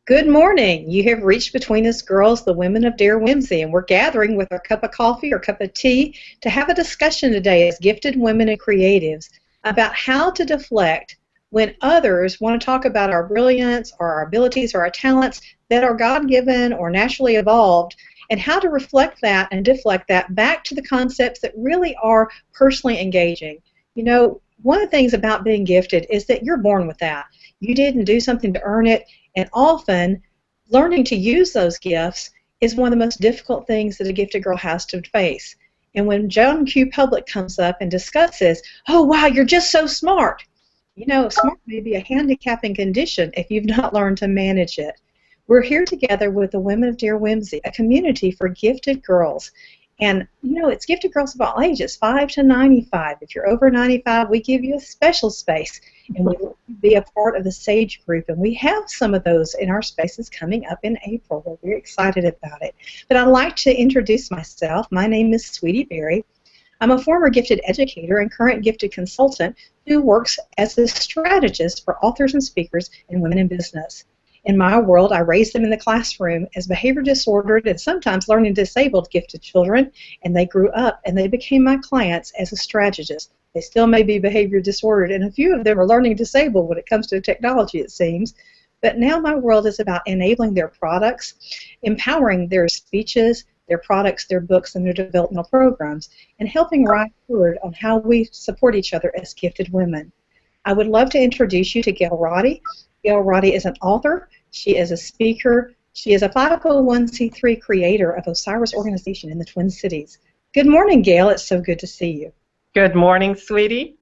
Good morning. You have reached Between Us Girls, the Women of Dare Whimsy, and we're gathering with our cup of coffee or cup of tea to have a discussion today as gifted women and creatives about how to deflect when others want to talk about our brilliance or our abilities or our talents that are God-given or naturally evolved, and how to reflect that and deflect that back to the concepts that really are personally engaging. You know, one of the things about being gifted is that you're born with that. You didn't do something to earn it. And often, learning to use those gifts is one of the most difficult things that a gifted girl has to face. And when Joan Q. Public comes up and discusses, oh, wow, you're just so smart. You know, smart may be a handicapping condition if you've not learned to manage it. We're here together with the Women of Dare Whimsy, a community for gifted girls. And, you know, it's gifted girls of all ages, 5 to 95. If you're over 95, we give you a special space, and we will be a part of the SAGE group. And we have some of those in our spaces coming up in April. We're very excited about it. But I'd like to introduce myself. My name is Sweetie Berry. I'm a former gifted educator and current gifted consultant who works as a strategist for authors and speakers and women in business. In my world, I raised them in the classroom as behavior disordered and sometimes learning disabled gifted children, and they grew up and they became my clients as a strategist. They still may be behavior disordered, and a few of them are learning disabled when it comes to technology, it seems. But now my world is about enabling their products, empowering their speeches, their products, their books, and their developmental programs, and helping write word on how we support each other as gifted women. I would love to introduce you to Gail Roddy. Gail Roddy is an author, she is a speaker, she is a 501c3 creator of Osiris Organization in the Twin Cities. Good morning, Gail. It's so good to see you. Good morning, sweetie.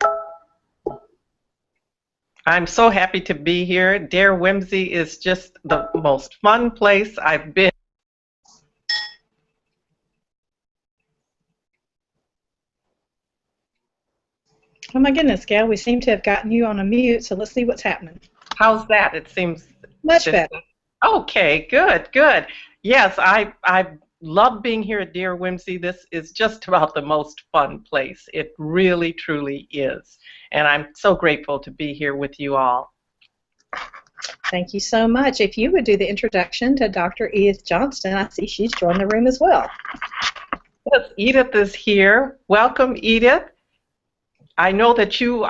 I'm so happy to be here. Dare Whimsy is just the most fun place I've been. Oh my goodness, Gail, we seem to have gotten you on a mute, so let's see what's happening. How's that? It seems much better. Okay, good, good. Yes, I love being here at Dare Whimsy. This is just about the most fun place. It really, truly is. And I'm so grateful to be here with you all. Thank you so much. If you would do the introduction to Dr. Edith Johnston, I see she's joined the room as well. Yes, Edith is here. Welcome, Edith. I know that you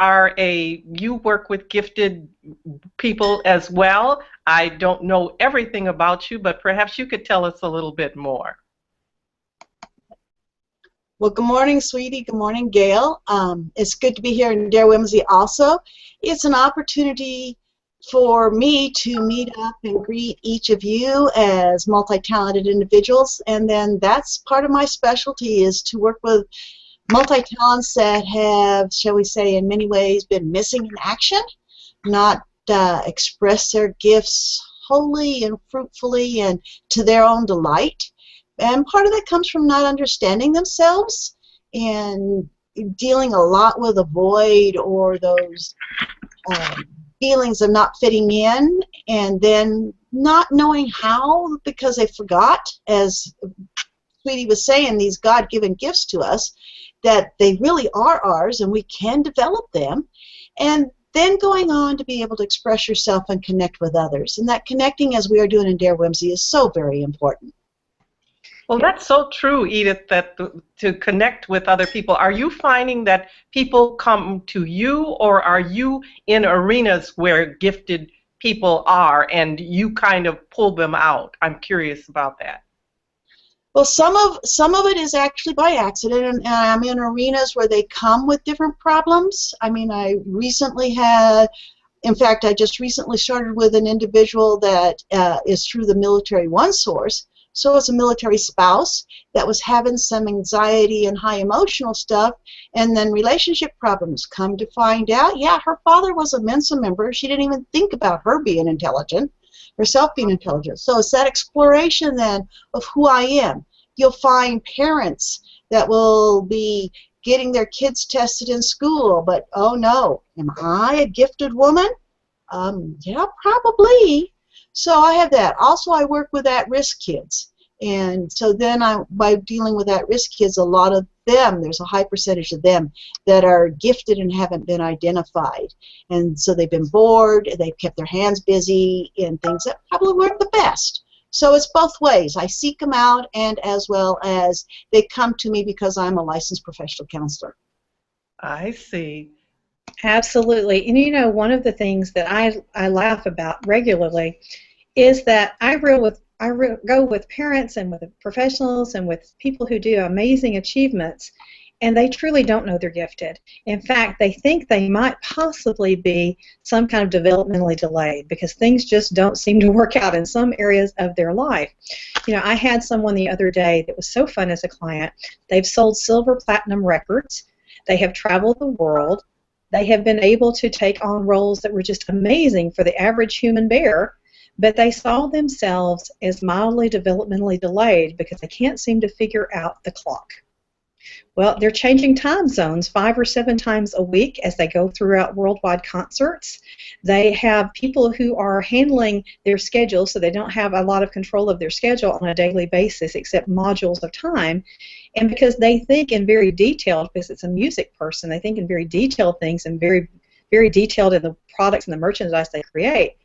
work with gifted people as well. I don't know everything about you, but perhaps you could tell us a little bit more. Well, good morning, sweetie. Good morning, Gail. It's good to be here in Dare Whimsy also. It's an opportunity for me to meet up and greet each of you as multi-talented individuals, and then that's part of my specialty is to work with multi-talents that have, shall we say, in many ways been missing in action, not express their gifts wholly and fruitfully and to their own delight. And part of that comes from not understanding themselves and dealing a lot with a void or those feelings of not fitting in, and then not knowing how because they forgot, as Sweetie was saying, these God-given gifts to us, that they really are ours and we can develop them, and then going on to be able to express yourself and connect with others. And that connecting, as we are doing in Dare Whimsy, is so very important. Well, that's so true, Edith, that to connect with other people. Are you finding that people come to you, or are you in arenas where gifted people are and you kind of pull them out? I'm curious about that. Well, some of it is actually by accident, and I'm in arenas where they come with different problems. I mean, I just recently started with an individual that is through the Military One Source. So it's a military spouse that was having some anxiety and high emotional stuff, and then relationship problems. Come to find out, yeah, her father was a Mensa member. She didn't even think about her being intelligent, herself being intelligent. So it's that exploration then of who I am. You'll find parents that will be getting their kids tested in school, but oh no, am I a gifted woman? Yeah, probably. So I have that. Also, I work with at-risk kids. And so then by dealing with at-risk kids, a lot of them, there's a high percentage of them that are gifted and haven't been identified. And so they've been bored, they've kept their hands busy in things that probably weren't the best. So it's both ways. I seek them out, and as well as they come to me because I'm a licensed professional counselor. I see. Absolutely. And you know, one of the things that I laugh about regularly is that go with parents and with professionals and with people who do amazing achievements, and they truly don't know they're gifted. In fact, they think they might possibly be some kind of developmentally delayed because things just don't seem to work out in some areas of their life. You know, I had someone the other day that was so fun as a client. They've sold silver platinum records. They have traveled the world. They have been able to take on roles that were just amazing for the average human bear, but they saw themselves as mildly developmentally delayed because they can't seem to figure out the clock. Well, they're changing time zones 5 or 7 times a week as they go throughout worldwide concerts. They have people who are handling their schedule, so they don't have a lot of control of their schedule on a daily basis except modules of time. And because they think in very detailed, because it's a music person, they think in very detailed things and very, very detailed in the products and the merchandise they create.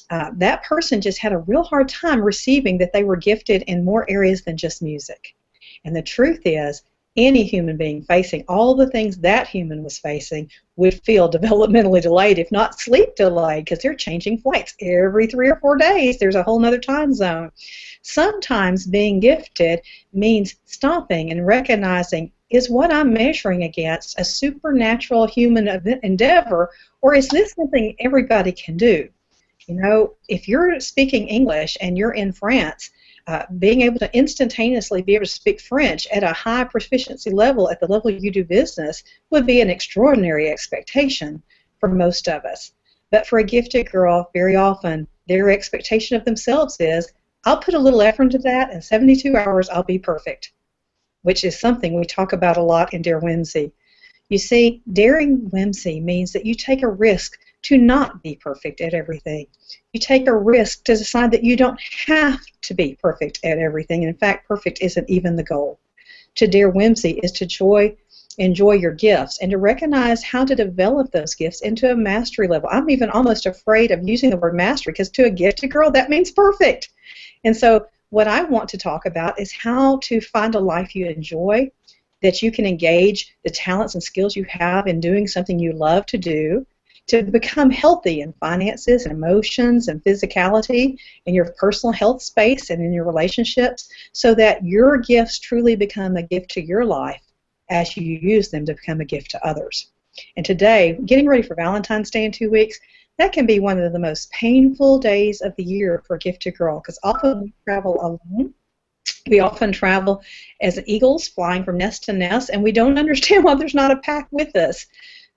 That person just had a real hard time receiving that they were gifted in more areas than just music. And the truth is, any human being facing all the things that human was facing would feel developmentally delayed, if not sleep delayed, because they're changing flights every 3 or 4 days. There's a whole other time zone. Sometimes being gifted means stopping and recognizing, is what I'm measuring against a supernatural human endeavor, or is this something everybody can do? You know, if you're speaking English and you're in France, being able to instantaneously be able to speak French at a high proficiency level, at the level you do business, would be an extraordinary expectation for most of us. But for a gifted girl, very often, their expectation of themselves is, I'll put a little effort into that, and 72 hours I'll be perfect, which is something we talk about a lot in Dare Whimsy. You see, daring whimsy means that you take a risk to not be perfect at everything. You take a risk to decide that you don't have to be perfect at everything. In fact, perfect isn't even the goal. To dare whimsy is to enjoy your gifts and to recognize how to develop those gifts into a mastery level. I'm even almost afraid of using the word mastery because to a gifted girl, that means perfect. And so what I want to talk about is how to find a life you enjoy, that you can engage the talents and skills you have in doing something you love to do, to become healthy in finances and emotions and physicality in your personal health space and in your relationships, so that your gifts truly become a gift to your life as you use them to become a gift to others. And today, getting ready for Valentine's Day in 2 weeks, that can be one of the most painful days of the year for a gifted girl, because often we travel alone. We often travel as eagles flying from nest to nest, and we don't understand why there's not a pack with us.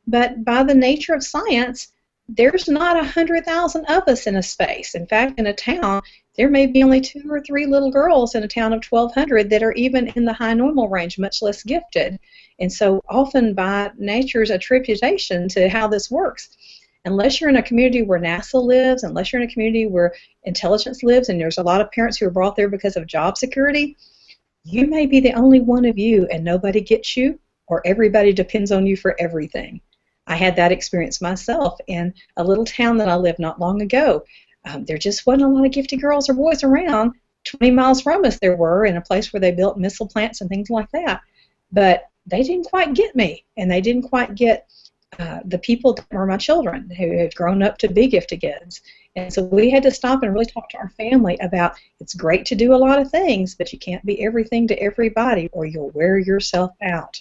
But by the nature of science, there's not 100,000 of us in a space. In fact, in a town, there may be only 2 or 3 little girls in a town of 1,200 that are even in the high normal range, much less gifted. And so often by nature's attribution to how this works, unless you're in a community where NASA lives, unless you're in a community where intelligence lives, and there's a lot of parents who are brought there because of job security, you may be the only one of you and nobody gets you, or everybody depends on you for everything. I had that experience myself in a little town that I lived not long ago. There just wasn't a lot of gifted girls or boys around. 20 miles from us there were, in a place where they built missile plants and things like that. But they didn't quite get me, and they didn't quite get the people that were my children who had grown up to be gifted kids. And so we had to stop and really talk to our family about, it's great to do a lot of things, but you can't be everything to everybody or you'll wear yourself out.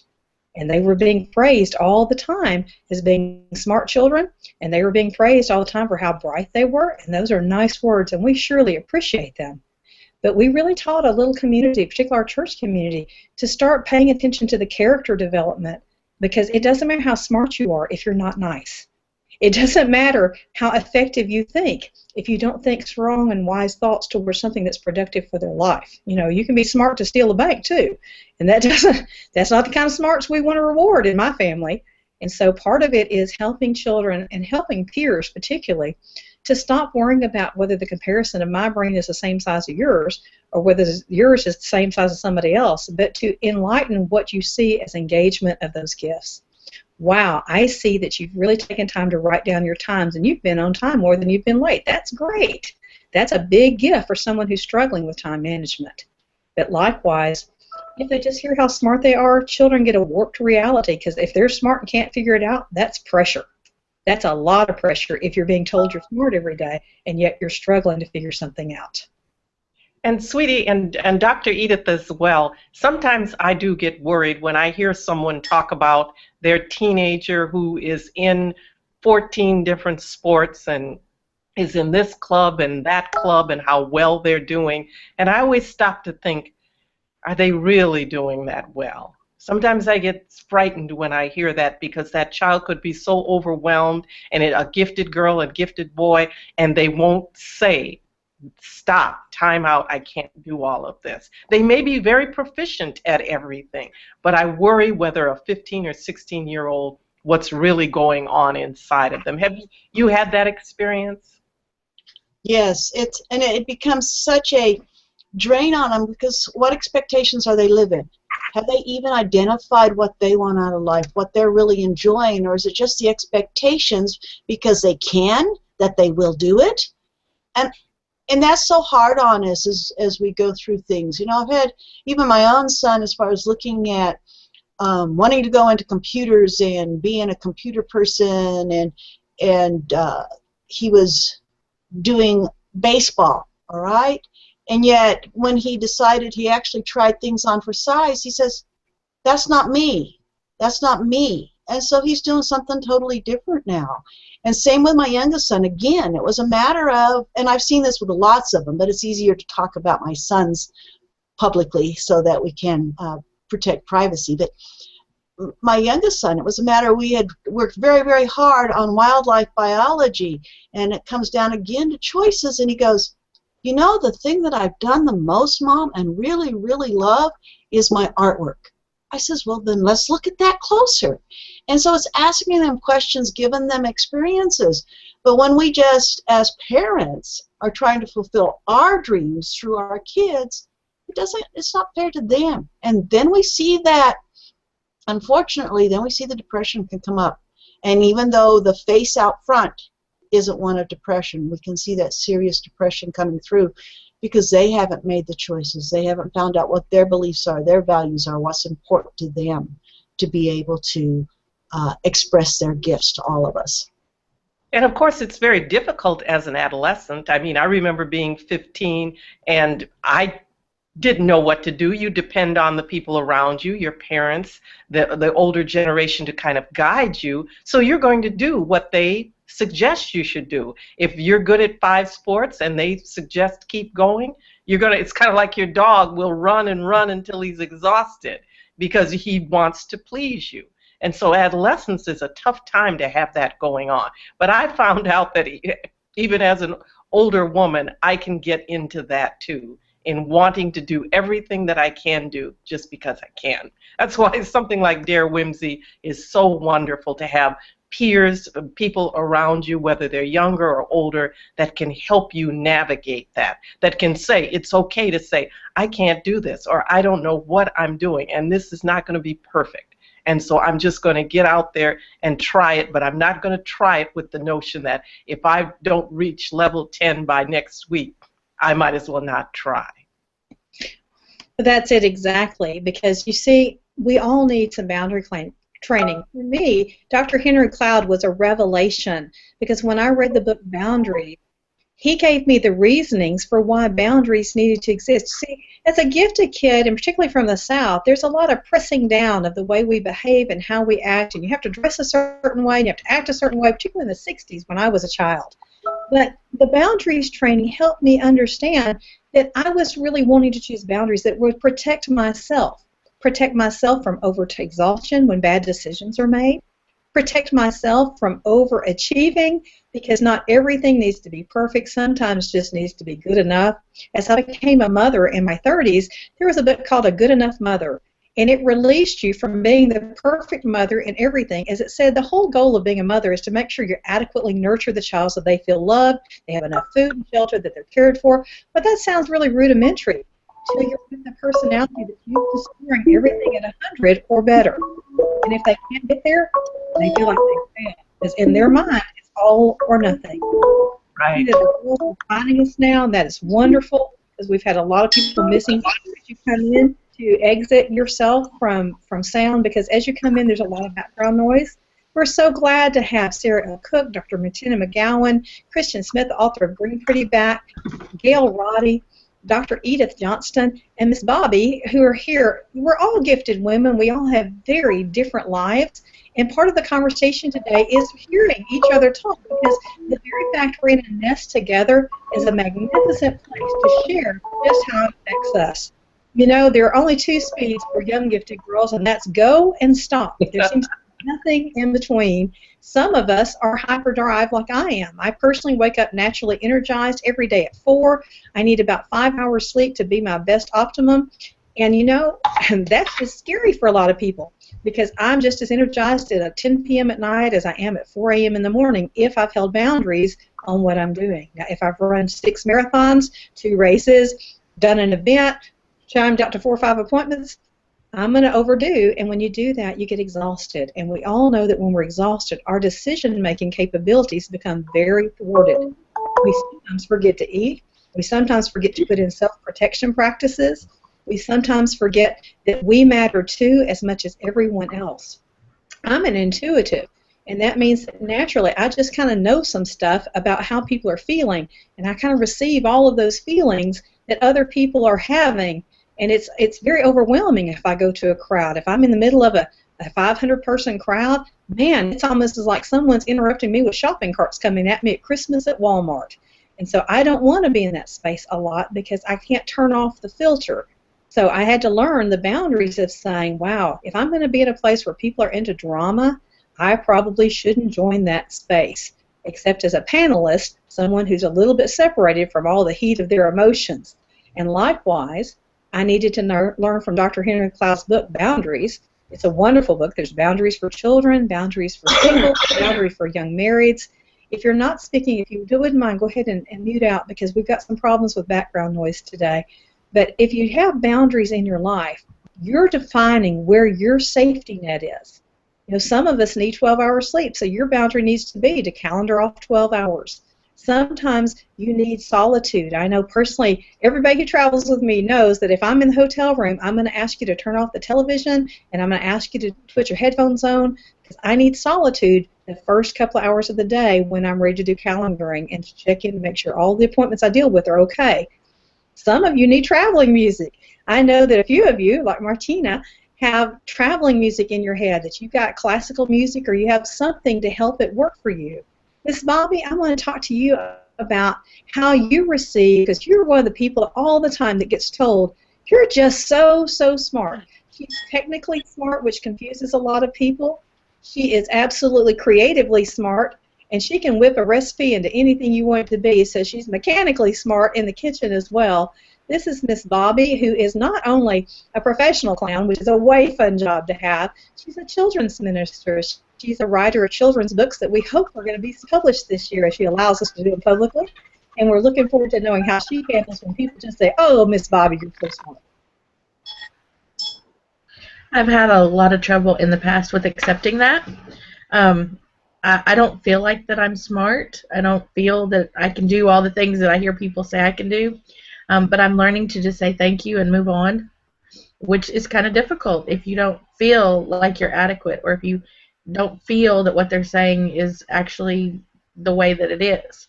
And they were being praised all the time as being smart children, and they were being praised all the time for how bright they were, and those are nice words, and we surely appreciate them. But we really taught a little community, particularly our church community, to start paying attention to the character development, because it doesn't matter how smart you are if you're not nice. It doesn't matter how effective you think if you don't think strong and wise thoughts towards something that's productive for their life. You know, you can be smart to steal a bank too, and that's not the kind of smarts we want to reward in my family. And so part of it is helping children and helping peers particularly to stop worrying about whether the comparison of my brain is the same size as yours or whether yours is the same size as somebody else, but to enlighten what you see as engagement of those gifts. Wow, I see that you've really taken time to write down your times, and you've been on time more than you've been late. That's great. That's a big gift for someone who's struggling with time management. But likewise, if they just hear how smart they are, children get a warped reality, because if they're smart and can't figure it out, that's pressure. That's a lot of pressure if you're being told you're smart every day, and yet you're struggling to figure something out. And sweetie, and Dr. Edith as well, sometimes I do get worried when I hear someone talk about their teenager who is in 14 different sports and is in this club and that club and how well they're doing. And I always stop to think, are they really doing that well? Sometimes I get frightened when I hear that, because that child could be so overwhelmed, and a gifted girl and gifted boy, and they won't say, stop, time out, I can't do all of this. They may be very proficient at everything, but I worry whether a 15 or 16-year-old, what's really going on inside of them. Have you had that experience? Yes, it becomes such a drain on them, because what expectations are they living? Have they even identified what they want out of life, what they're really enjoying, or is it just the expectations because they can, that they will do it? And that's so hard on us as we go through things. You know, I've had even my own son, as far as looking at wanting to go into computers and being a computer person, and he was doing baseball, all right? And yet, when he decided, he actually tried things on for size, he says, that's not me. That's not me. And so he's doing something totally different now. And same with my youngest son. Again, it was a matter of, and I've seen this with lots of them, but it's easier to talk about my sons publicly so that we can protect privacy. But my youngest son, it was a matter, we had worked very, very hard on wildlife biology, and it comes down again to choices, and he goes, you know, the thing that I've done the most, Mom, and really, really love is my artwork. I says, well, then let's look at that closer. And so it's asking them questions, giving them experiences. But when we just, as parents, are trying to fulfill our dreams through our kids, it's not fair to them. And then we see that, unfortunately, then we see the depression can come up. And even though the face out front isn't one of depression, we can see that serious depression coming through, because they haven't made the choices. They haven't found out what their beliefs are, their values are, what's important to them to be able to express their gifts to all of us. And of course, it's very difficult as an adolescent. I mean, I remember being 15, and I didn't know what to do. You depend on the people around you, your parents, the older generation, to kind of guide you. So you're going to do what they suggest you should do. If you're good at 5 sports and they suggest keep going, it's kind of like your dog will run and run until he's exhausted because he wants to please you. And so adolescence is a tough time to have that going on. But I found out that even as an older woman, I can get into that too, in wanting to do everything that I can do just because I can. That's why something like Dare Whimsy is so wonderful, to have peers, people around you, whether they're younger or older, that can help you navigate that can say, it's okay to say, I can't do this, or I don't know what I'm doing, and this is not going to be perfect. And so I'm just going to get out there and try it, but I'm not going to try it with the notion that if I don't reach level 10 by next week, I might as well not try. That's it exactly, because you see, we all need some boundary training. For me, Dr. Henry Cloud was a revelation, because when I read the book Boundaries, he gave me the reasonings for why boundaries needed to exist. See, as a gifted kid, and particularly from the South, there's a lot of pressing down of the way we behave and how we act, and you have to dress a certain way, and you have to act a certain way, particularly in the 60s when I was a child. But the boundaries training helped me understand that I was really wanting to choose boundaries that would protect myself from over-exhaustion when bad decisions are made, protect myself from overachieving, because not everything needs to be perfect. Sometimes just needs to be good enough. As I became a mother in my 30s, there was a book called A Good Enough Mother, and it released you from being the perfect mother in everything. As it said, the whole goal of being a mother is to make sure you adequately nurture the child so they feel loved, they have enough food and shelter, that they're cared for. But that sounds really rudimentary. till you're with a personality that's used to scoring everything at 100 or better. And if they can't get there, they feel like they fail. Because in their mind, it's all or nothing. Right. See that the girls are finding us now, and that is wonderful because we've had a lot of people missing. You come in to exit yourself from sound, because as you come in, there's a lot of background noise. We're so glad to have Sarah L. Cook, Dr. Martina McGowan, Christian Smith, the author of Green Pretty Back, Gail Roddy, Dr. Edith Johnston, and Miss Bobby, who are here. We're all gifted women. We all have very different lives. And part of the conversation today is hearing each other talk, because the very fact we're in a nest together is a magnificent place to share just how it affects us. You know, there are only two speeds for young gifted girls, and that's go and stop. There seems to be nothing in between. Some of us are hyperdrive like I am. I personally wake up naturally energized every day at 4. I need about 5 hours sleep to be my best optimum. And you know, that's just scary for a lot of people, because I'm just as energized at 10 p.m. at night as I am at 4 a.m. in the morning if I've held boundaries on what I'm doing. Now, if I've run 6 marathons, 2 races, done an event, chimed out to 4 or 5 appointments, I'm going to overdo, and when you do that, you get exhausted. And we all know that when we're exhausted, our decision-making capabilities become very thwarted. We sometimes forget to eat. We sometimes forget to put in self-protection practices. We sometimes forget that we matter too as much as everyone else. I'm an intuitive, and that means that naturally I just kind of know some stuff about how people are feeling, and I kind of receive all of those feelings that other people are having. And it's very overwhelming if I go to a crowd. If I'm in the middle of a 500-person crowd, man, it's almost as like someone's interrupting me with shopping carts coming at me at Christmas at Walmart. And so I don't want to be in that space a lot because I can't turn off the filter. So I had to learn the boundaries of saying, wow, if I'm going to be in a place where people are into drama, I probably shouldn't join that space, except as a panelist, someone who's a little bit separated from all the heat of their emotions. And likewise, I needed to learn from Dr. Henry Cloud's book, Boundaries. It's a wonderful book. There's boundaries for children, boundaries for singles, boundaries for young marrieds. If you're not speaking, if you wouldn't mind, go ahead and mute out, because we've got some problems with background noise today. But if you have boundaries in your life, you're defining where your safety net is. You know, some of us need 12 hours sleep, so your boundary needs to be to calendar off 12 hours. Sometimes you need solitude. I know personally, everybody who travels with me knows that if I'm in the hotel room, I'm going to ask you to turn off the television, and I'm going to ask you to put your headphones on, because I need solitude the first couple of hours of the day when I'm ready to do calendaring and to check in to make sure all the appointments I deal with are okay. Some of you need traveling music. I know that a few of you, like Martina, have traveling music in your head, that you've got classical music or you have something to help it work for you. Miss Bobby, I want to talk to you about how you receive, because you're one of the people all the time that gets told, you're just so smart. She's technically smart, which confuses a lot of people. She is absolutely creatively smart, and she can whip a recipe into anything you want it to be, so she's mechanically smart in the kitchen as well. This is Miss Bobby, who is not only a professional clown, which is a way fun job to have, she's a children's minister. She's a writer of children's books that we hope are going to be published this year, as she allows us to do it publicly. And we're looking forward to knowing how she handles when people just say, oh, Miss Bobby, you're so smart. I've had a lot of trouble in the past with accepting that. I don't feel like that I'm smart. I don't feel that I can do all the things that I hear people say I can do. But I'm learning to just say thank you and move on, which is kind of difficult if you don't feel like you're adequate, or if you don't feel that what they're saying is actually the way that it is.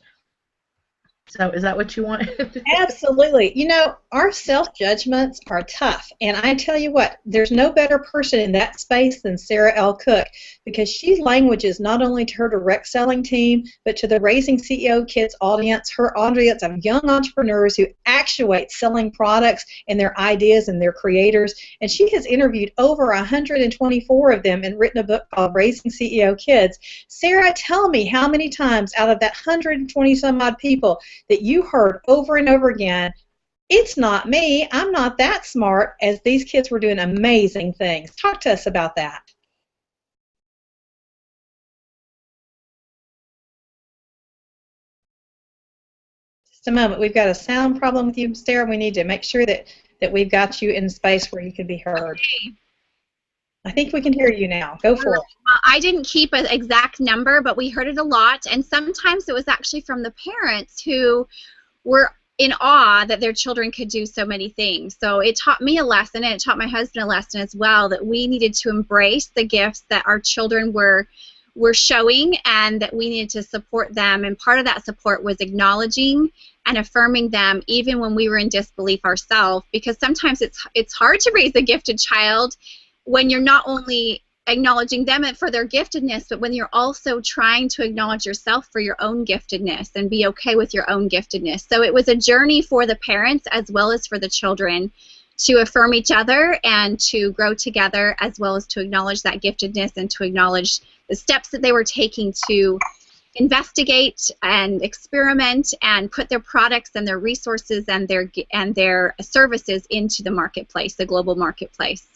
So is that what you want? Absolutely. You know, our self-judgments are tough. And I tell you what, there's no better person in that space than Sarah L. Cook, because she languages not only to her direct selling team, but to the Raising CEO Kids audience, her audience of young entrepreneurs who actuate selling products and their ideas and their creators. And she has interviewed over 124 of them and written a book called Raising CEO Kids. Sarah, tell me how many times out of that 120 some odd people that you heard over and over again, it's not me, I'm not that smart, as these kids were doing amazing things. Talk to us about that. Just a moment. We've got a sound problem with you, Sarah. We need to make sure that that we've got you in space where you can be heard. I think we can hear you now. Go for it. Well, I didn't keep an exact number, but we heard it a lot, and sometimes it was actually from the parents who were in awe that their children could do so many things. So it taught me a lesson, and it taught my husband a lesson as well, that we needed to embrace the gifts that our children were showing, and that we needed to support them. And part of that support was acknowledging and affirming them even when we were in disbelief ourselves, because sometimes it's hard to raise a gifted child when you're not only acknowledging them for their giftedness, but when you're also trying to acknowledge yourself for your own giftedness and be okay with your own giftedness. So it was a journey for the parents as well as for the children to affirm each other and to grow together, as well as to acknowledge that giftedness and to acknowledge the steps that they were taking to investigate and experiment and put their products and their resources and their services into the marketplace, the global marketplace.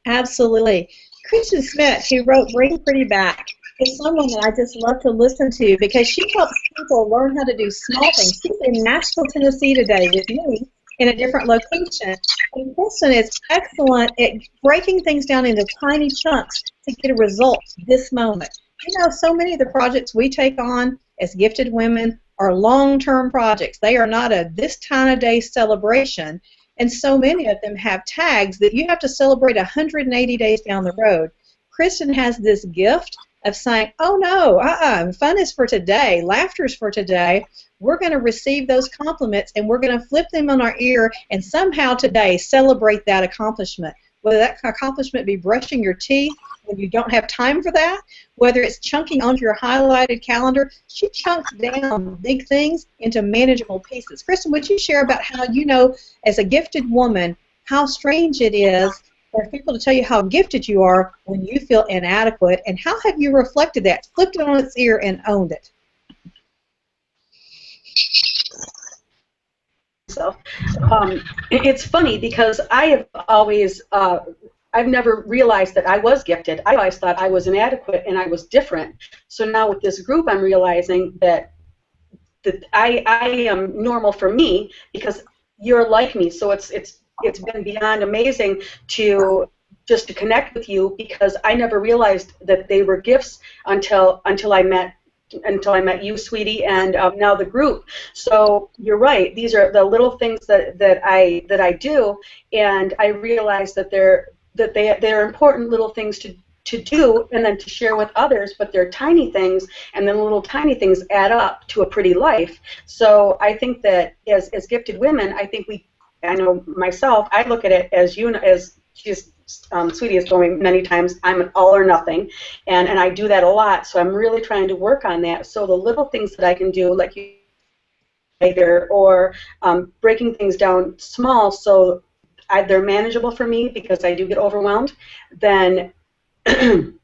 Absolutely. Kristen Smith, who wrote Bring Pretty Back, is someone that I just love to listen to because she helps people learn how to do small things. She's in Nashville, Tennessee today with me in a different location. And Kristen is excellent at breaking things down into tiny chunks to get a result this moment. You know, so many of the projects we take on as gifted women are long-term projects. They are not a this time of day celebration. And so many of them have tags that you have to celebrate 180 days down the road. Kristen has this gift of saying, oh no, fun is for today, laughter is for today. We're going to receive those compliments and we're going to flip them on our ear and somehow today celebrate that accomplishment. Whether that accomplishment be brushing your teeth when you don't have time for that, whether it's chunking onto your highlighted calendar, she chunks down big things into manageable pieces. Kristen, would you share about how you know, as a gifted woman, how strange it is for people to tell you how gifted you are when you feel inadequate, and how have you reflected that, flipped it on its ear, and owned it? So, it's funny because I have always, I've never realized that I was gifted. I always thought I was inadequate and I was different. So now with this group, I'm realizing that I am normal for me because you're like me. So it's been beyond amazing to just to connect with you, because I never realized that they were gifts until I met you, sweetie, and now the group. So you're right. These are the little things that I do, and I realize that they're important little things to do and then to share with others. But they're tiny things, and then little tiny things add up to a pretty life. So I think that as gifted women, I know myself. I look at it as Sweetie has told me many times, I'm an all or nothing, and I do that a lot, so I'm really trying to work on that. So the little things that I can do, like you or breaking things down small so they're manageable for me because I do get overwhelmed, then you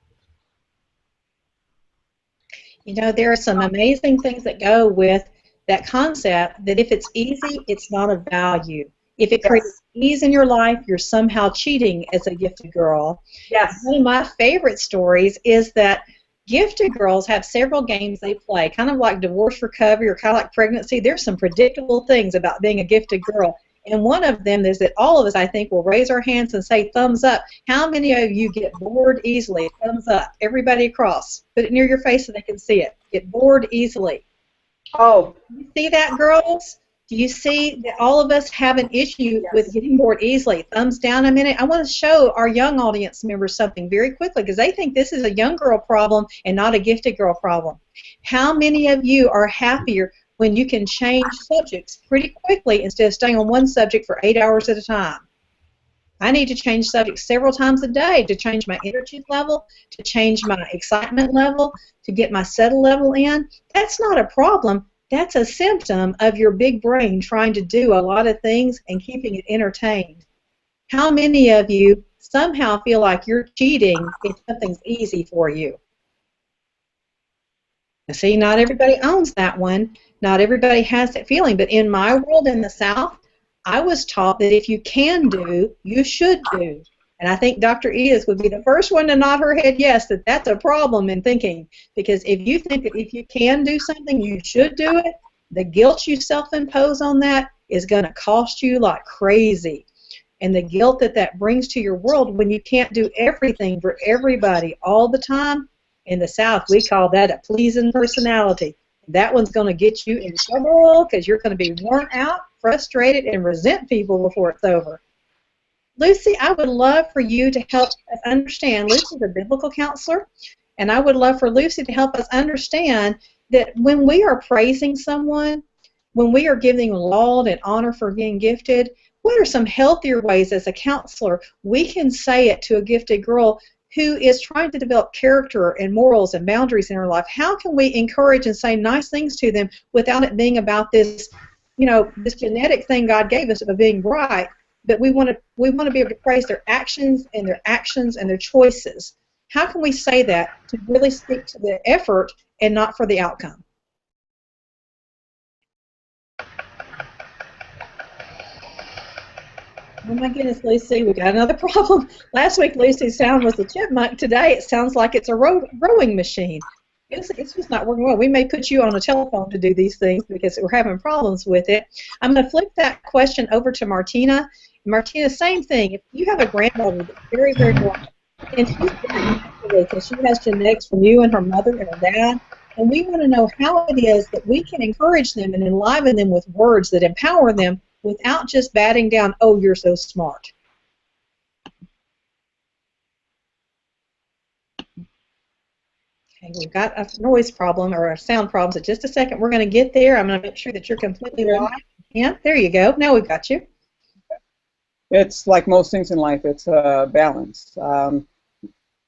know, there are some amazing things that go with that concept, that if it's easy, it's not of value. If it creates ease in your life, you're somehow cheating as a gifted girl. Yes. One of my favorite stories is that gifted girls have several games they play, kind of like divorce recovery or kind of like pregnancy. There's some predictable things about being a gifted girl. And one of them is that all of us, I think, will raise our hands and say thumbs up. How many of you get bored easily? Thumbs up. Everybody across. Put it near your face so they can see it. Get bored easily. Oh. You see that, girls? Do you see that all of us have an issue with getting bored easily? Thumbs down a minute. I want to show our young audience members something very quickly because they think this is a young girl problem and not a gifted girl problem. How many of you are happier when you can change subjects pretty quickly instead of staying on one subject for 8 hours at a time? I need to change subjects several times a day to change my energy level, to change my excitement level, to get my settle level in. That's not a problem. That's a symptom of your big brain trying to do a lot of things and keeping it entertained. How many of you somehow feel like you're cheating if something's easy for you? Now, see, not everybody owns that one. Not everybody has that feeling. But in my world in the South, I was taught that if you can do, you should do. And I think Dr. Edith would be the first one to nod her head yes, that that's a problem in thinking. Because if you think that if you can do something, you should do it, the guilt you self-impose on that is going to cost you like crazy. And the guilt that that brings to your world when you can't do everything for everybody all the time, in the South we call that a pleasing personality. That one's going to get you in trouble because you're going to be worn out, frustrated, and resent people before it's over. Lucy, I would love for you to help us understand. Lucy's a biblical counselor, and I would love for Lucy to help us understand that when we are praising someone, when we are giving laud and honor for being gifted, what are some healthier ways as a counselor we can say it to a gifted girl who is trying to develop character and morals and boundaries in her life? How can we encourage and say nice things to them without it being about this, this genetic thing God gave us of being bright? But we want to be able to praise their actions and their choices. How can we say that to really speak to the effort and not for the outcome? Oh my goodness, Lucy, we got another problem. Last week Lucy's sound was a chipmunk. Today it sounds like it's a rowing machine. It's just not working well. We may put you on a telephone to do these things because we're having problems with it. I'm going to flip that question over to Martina. Martina, same thing. If you have a granddaughter that's very, very bright, and she's very because she has genetics from you and her mother and her dad, and we want to know how it is that we can encourage them and enliven them with words that empower them without just batting down, oh, you're so smart. Okay, we've got a noise problem or a sound problem, so just a second. We're going to get there. I'm going to make sure that you're completely live. Yeah, there you go. Now we've got you. It's like most things in life, it's balance.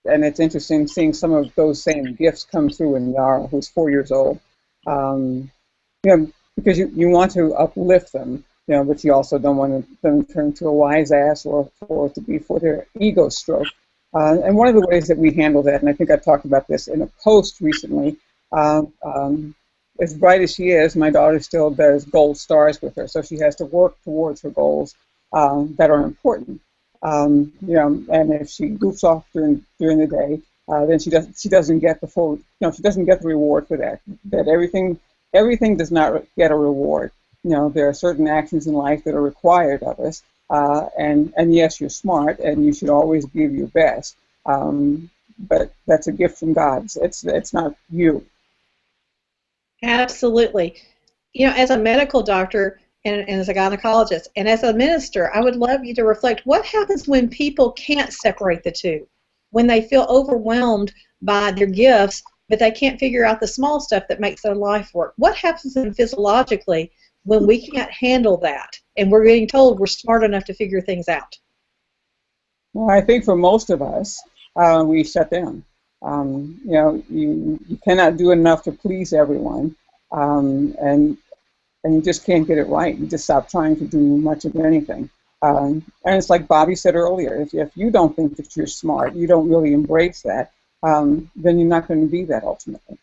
And it's interesting seeing some of those same gifts come through in Yara, who's 4 years old. Because you want to uplift them, but you also don't want them to turn into a wise ass or for their ego stroke. And one of the ways that we handle that, and I think I talked about this in a post recently, as bright as she is, my daughter still does gold stars with her, so she has to work towards her goals that are important. And if she goofs off during the day, then she doesn't get the full, she doesn't get the reward for that. That everything does not get a reward. There are certain actions in life that are required of us. And yes, you're smart, and you should always give your best. But that's a gift from God. It's not you. Absolutely. As a medical doctor and as a gynecologist and as a minister, I would love you to reflect what happens when people can't separate the two, when they feel overwhelmed by their gifts, but they can't figure out the small stuff that makes their life work. What happens to them physiologically when we can't handle that and we're getting told we're smart enough to figure things out? Well, I think for most of us, we shut down. You cannot do enough to please everyone, and you just can't get it right. You just stop trying to do much of anything. And it's like Bobby said earlier, if you don't think that you're smart, you don't really embrace that, then you're not going to be that ultimately.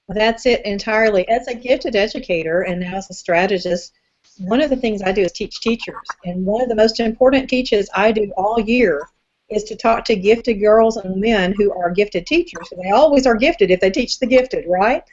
Well, that's it entirely. As a gifted educator and now as a strategist, one of the things I do is teach teachers. And one of the most important teaches I do all year is to talk to gifted girls and men who are gifted teachers. They always are gifted if they teach the gifted, right?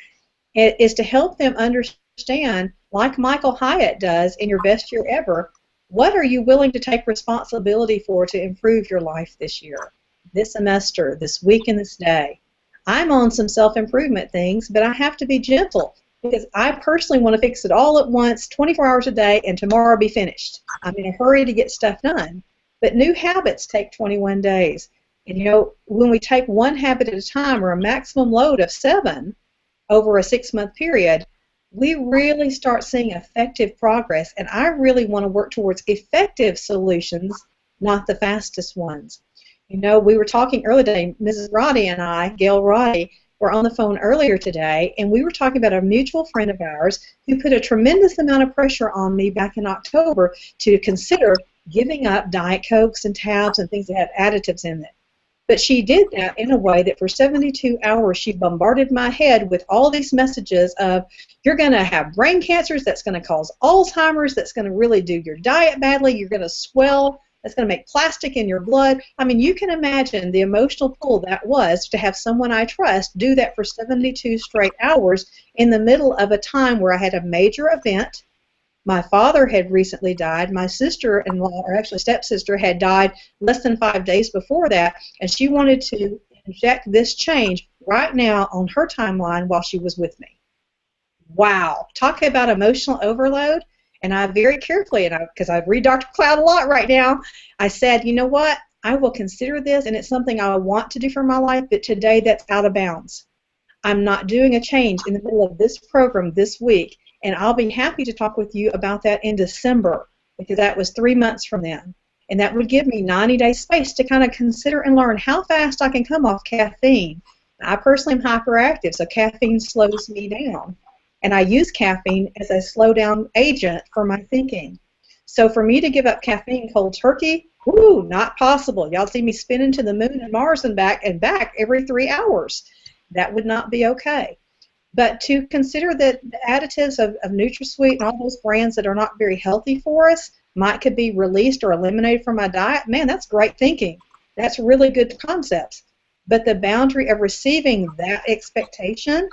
It is to help them understand, like Michael Hyatt does in Your Best Year Ever, what are you willing to take responsibility for to improve your life this year, this semester, this week, and this day? I'm on some self-improvement things, but I have to be gentle because I personally want to fix it all at once, 24 hours a day, and tomorrow be finished. I'm in a hurry to get stuff done. But new habits take 21 days. And when we take one habit at a time or a maximum load of 7 over a 6-month period, we really start seeing effective progress. And I really want to work towards effective solutions, not the fastest ones. We were talking earlier today, Mrs. Roddy and I, Gail Roddy, were on the phone earlier today, and we were talking about a mutual friend of ours who put a tremendous amount of pressure on me back in October to consider giving up Diet Cokes and Tabs and things that had additives in it. But she did that in a way that for 72 hours she bombarded my head with all these messages of, you're going to have brain cancers, that's going to cause Alzheimer's, that's going to really do your diet badly, you're going to swell, that's going to make plastic in your blood. I mean, you can imagine the emotional pull that was to have someone I trust do that for 72 straight hours in the middle of a time where I had a major event My father had recently died. My sister-in-law, or actually stepsister, had died less than 5 days before that, and she wanted to inject this change right now on her timeline while she was with me. Wow. Talk about emotional overload. And I very carefully, and because I read Dr. Cloud a lot right now, I said, you know what? I will consider this, and it's something I want to do for my life, but today that's out of bounds. I'm not doing a change in the middle of this program this week, and I'll be happy to talk with you about that in December, because that was 3 months from then. And that would give me 90 days space to kind of consider and learn how fast I can come off caffeine. I personally am hyperactive, so caffeine slows me down. And I use caffeine as a slow-down agent for my thinking. So for me to give up caffeine cold turkey, whoo, not possible. Y'all see me spinning to the moon and Mars and back every 3 hours. That would not be okay. But to consider that the additives of NutraSweet and all those brands that are not very healthy for us could be released or eliminated from my diet, man, that's great thinking. That's really good concepts. But the boundary of receiving that expectation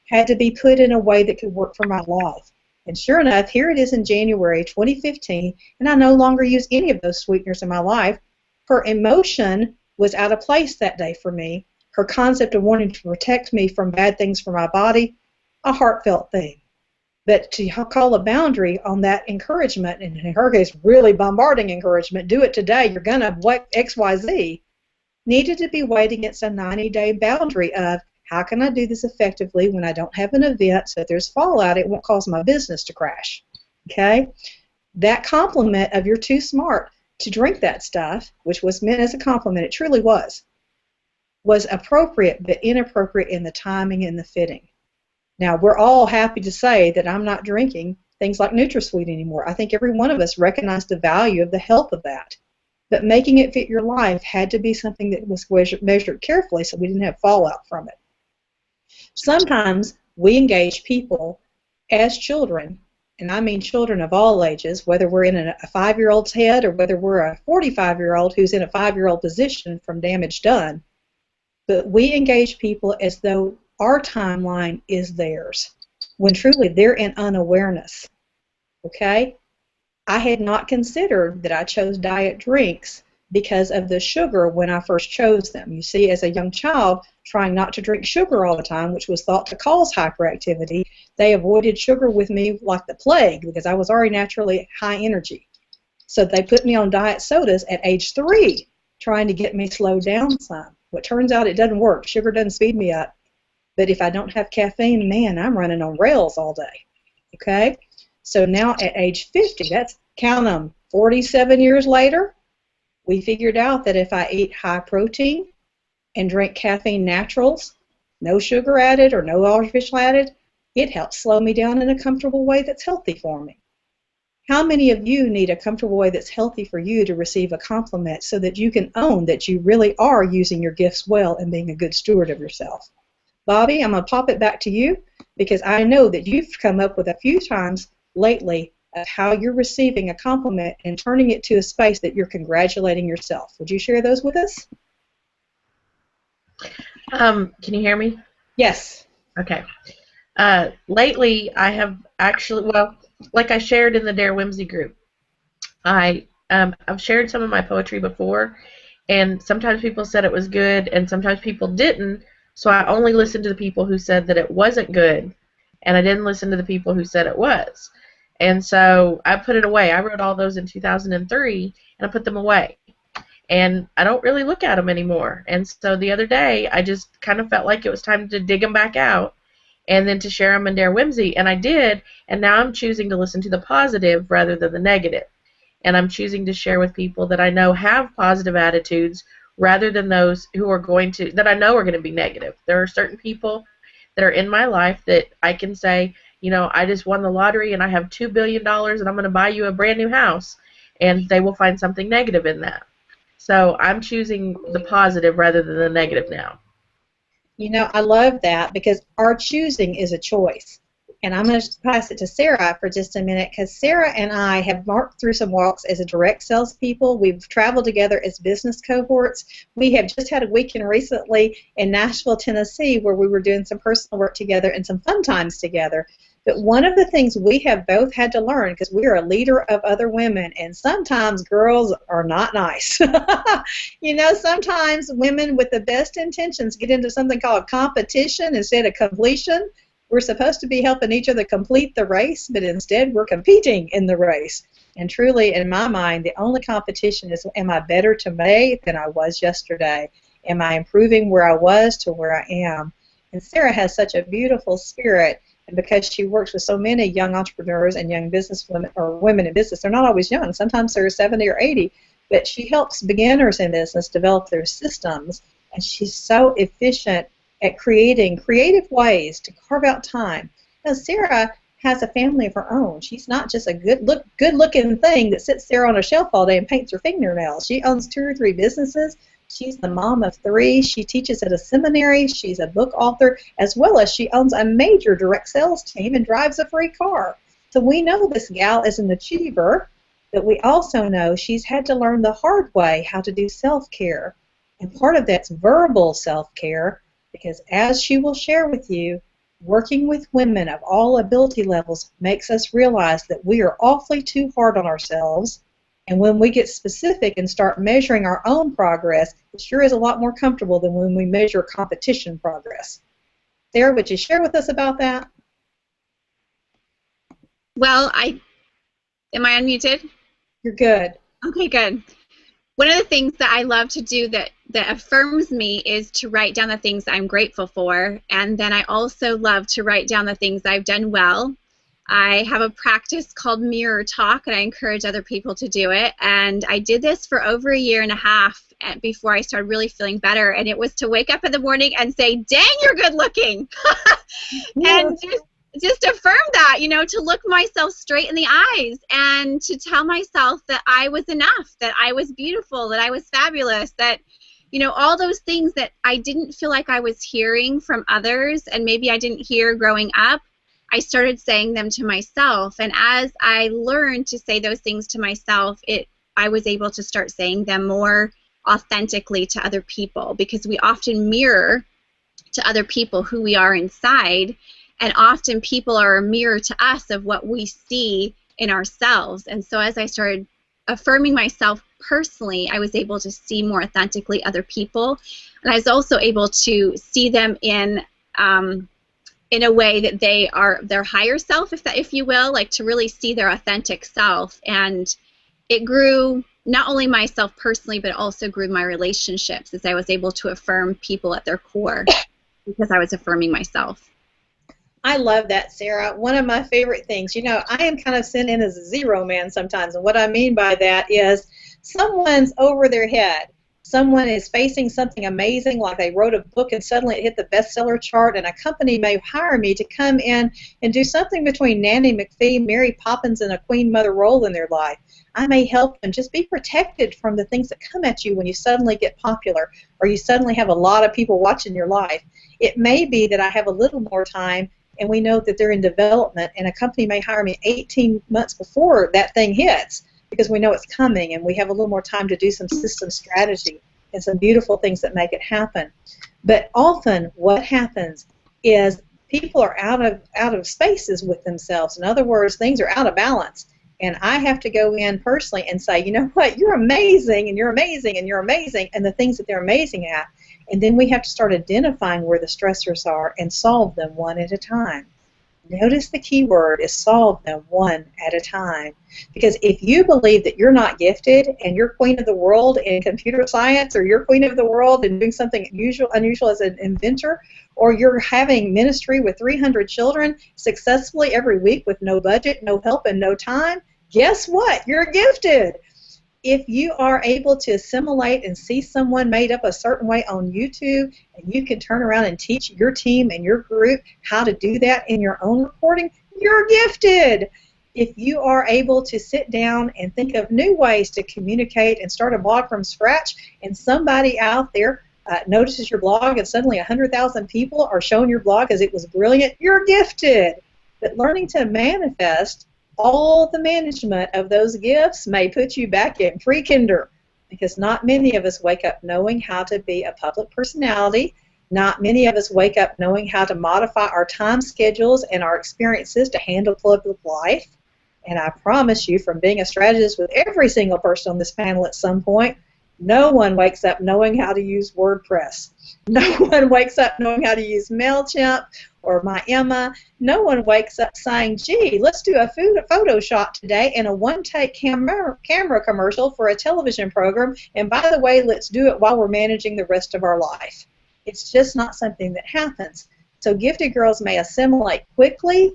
had to be put in a way that could work for my life. And sure enough, here it is in January 2015, and I no longer use any of those sweeteners in my life. Her emotion was out of place that day for me. Her concept of wanting to protect me from bad things for my body, a heartfelt thing. But to call a boundary on that encouragement, and in her case, really bombarding encouragement, do it today, you're going to what XYZ, needed to be weighed against a 90-day boundary of how can I do this effectively when I don't have an event, so if there's fallout, it won't cause my business to crash. Okay? That compliment of you're too smart to drink that stuff, which was meant as a compliment, it truly was appropriate but inappropriate in the timing and the fitting. Now, we're all happy to say that I'm not drinking things like NutraSweet anymore. I think every one of us recognized the value of the health of that. But making it fit your life had to be something that was measured carefully so we didn't have fallout from it. Sometimes we engage people as children, and I mean children of all ages, whether we're in a 5-year-old's head or whether we're a 45-year-old who's in a 5-year-old position from damage done. But we engage people as though our timeline is theirs, when truly they're in unawareness. Okay? I had not considered that I chose diet drinks because of the sugar when I first chose them. You see, as a young child, trying not to drink sugar all the time, which was thought to cause hyperactivity, they avoided sugar with me like the plague because I was already naturally high energy. So they put me on diet sodas at age 3, trying to get me slowed down some. Well, it turns out it doesn't work. Sugar doesn't speed me up. But if I don't have caffeine, man, I'm running on rails all day. Okay? So now at age 50, that's, count them, 47 years later, we figured out that if I eat high protein and drink caffeine naturals, no sugar added or no artificial added, it helps slow me down in a comfortable way that's healthy for me. How many of you need a comfortable way that's healthy for you to receive a compliment so that you can own that you really are using your gifts well and being a good steward of yourself? Bobby, I'm going to pop it back to you because I know that you've come up with a few times lately of how you're receiving a compliment and turning it to a space that you're congratulating yourself. Would you share those with us? Can you hear me? Yes. Okay. Lately, I have actually, well, like I shared in the Dare Whimsy group, I've shared some of my poetry before, and sometimes people said it was good, and sometimes people didn't, so I only listened to the people who said that it wasn't good, and I didn't listen to the people who said it was. And so I put it away. I wrote all those in 2003, and I put them away. And I don't really look at them anymore. And so the other day, I just kind of felt like it was time to dig them back out and then to share them in Dare Whimsy. And I did, and now I'm choosing to listen to the positive rather than the negative. And I'm choosing to share with people that I know have positive attitudes rather than those who are going to, that I know are going to be negative. There are certain people that are in my life that I can say, you know, I just won the lottery and I have $2 billion and I'm going to buy you a brand new house. And they will find something negative in that. So I'm choosing the positive rather than the negative now. You know, I love that because our choosing is a choice. And I'm going to pass it to Sarah for just a minute, because Sarah and I have marked through some walks as a direct salespeople. We've traveled together as business cohorts. We have just had a weekend recently in Nashville, Tennessee, where we were doing some personal work together and some fun times together. But one of the things we have both had to learn, because we are a leader of other women, and sometimes girls are not nice. You know, sometimes women with the best intentions get into something called competition instead of completion. We're supposed to be helping each other complete the race, but instead we're competing in the race. And truly, in my mind, the only competition is, am I better today than I was yesterday? Am I improving where I was to where I am? And Sarah has such a beautiful spirit, and because she works with so many young entrepreneurs and young business women, or women in business, they're not always young. Sometimes they're 70 or 80, but she helps beginners in business develop their systems, and she's so efficient at creating creative ways to carve out time. Now, Sarah has a family of her own. She's not just a good-looking thing that sits there on a shelf all day and paints her fingernails. She owns 2 or 3 businesses. She's the mom of 3. She teaches at a seminary. She's a book author, as well as she owns a major direct sales team and drives a free car. So we know this gal is an achiever, but we also know she's had to learn the hard way how to do self-care. And part of that's verbal self-care, because as she will share with you, working with women of all ability levels makes us realize that we are awfully too hard on ourselves. And when we get specific and start measuring our own progress, it sure is a lot more comfortable than when we measure competition progress. Sarah, would you share with us about that? Well, am I unmuted? You're good. Okay, good. One of the things that I love to do that affirms me is to write down the things I'm grateful for, and then I also love to write down the things I've done well. I have a practice called Mirror Talk, and I encourage other people to do it, and I did this for over a year and a half before I started really feeling better, and it was to wake up in the morning and say, dang, you're good looking, and just affirm that, you know, to look myself straight in the eyes and to tell myself that I was enough, that I was beautiful, that I was fabulous, that, you know, all those things that I didn't feel like I was hearing from others and maybe I didn't hear growing up, I started saying them to myself. And as I learned to say those things to myself, I was able to start saying them more authentically to other people, because we often mirror to other people who we are inside. And often people are a mirror to us of what we see in ourselves. And so as I started affirming myself personally, I was able to see more authentically other people. And I was also able to see them in a way that they are their higher self, if you will, like to really see their authentic self. And it grew not only myself personally, but also grew my relationships as I was able to affirm people at their core because I was affirming myself. I love that, Sarah. One of my favorite things, you know, I am kind of sent in as a zero man sometimes, and what I mean by that is someone's over their head. Someone is facing something amazing, like they wrote a book and suddenly it hit the bestseller chart, and a company may hire me to come in and do something between Nanny McPhee, Mary Poppins, and a Queen Mother role in their life. I may help them just be protected from the things that come at you when you suddenly get popular or you suddenly have a lot of people watching your life. It may be that I have a little more time and we know that they're in development, and a company may hire me 18 months before that thing hits because we know it's coming, and we have a little more time to do some system strategy and some beautiful things that make it happen. But often what happens is people are out of spaces with themselves. In other words, things are out of balance. And I have to go in personally and say, you know what, you're amazing, and you're amazing, and you're amazing, and the things that they're amazing at. And then we have to start identifying where the stressors are and solve them one at a time. Notice the key word is solve them one at a time. Because if you believe that you're not gifted and you're queen of the world in computer science, or you're queen of the world in doing something unusual as an inventor, or you're having ministry with 300 children successfully every week with no budget, no help, and no time, guess what? You're gifted. If you are able to assimilate and see someone made up a certain way on YouTube, and you can turn around and teach your team and your group how to do that in your own recording, you're gifted. If you are able to sit down and think of new ways to communicate and start a blog from scratch, and somebody out there notices your blog and suddenly 100,000 people are showing your blog because it was brilliant, you're gifted. but learning to manifest all the management of those gifts may put you back in pre-kinder, because not many of us wake up knowing how to be a public personality. Not many of us wake up knowing how to modify our time schedules and our experiences to handle public life. And I promise you, from being a strategist with every single person on this panel at some point, no one wakes up knowing how to use WordPress. No one wakes up knowing how to use MailChimp or My Emma. No one wakes up saying, gee, let's do a photo shot today in a one-take camera commercial for a television program, and by the way, let's do it while we're managing the rest of our life. It's just not something that happens. So gifted girls may assimilate quickly,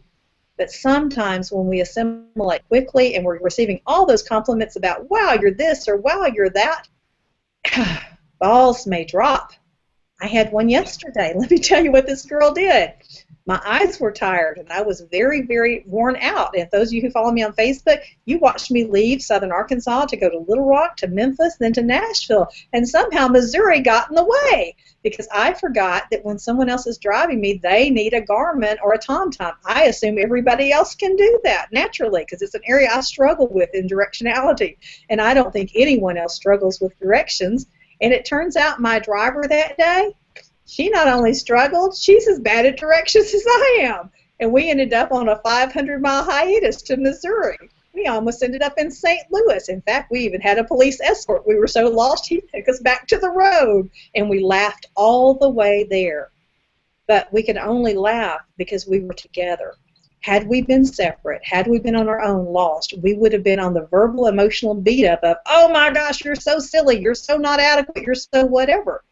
but sometimes when we assimilate quickly and we're receiving all those compliments about, wow, you're this or wow, you're that, balls may drop. I had one yesterday. Let me tell you what this girl did. My eyes were tired, and I was very, very worn out. And those of you who follow me on Facebook, you watched me leave southern Arkansas to go to Little Rock, to Memphis, then to Nashville. And somehow Missouri got in the way because I forgot that when someone else is driving me, they need a Garmin or a TomTom. I assume everybody else can do that naturally because it's an area I struggle with in directionality. And I don't think anyone else struggles with directions. And it turns out my driver that day, she not only struggled, she's as bad at directions as I am. And we ended up on a 500-mile hiatus to Missouri. We almost ended up in St. Louis. In fact, we even had a police escort. We were so lost, he took us back to the road. And we laughed all the way there. But we could only laugh because we were together. Had we been separate, had we been on our own, lost, we would have been on the verbal, emotional beat-up of, oh my gosh, you're so silly, you're so not adequate, you're so whatever.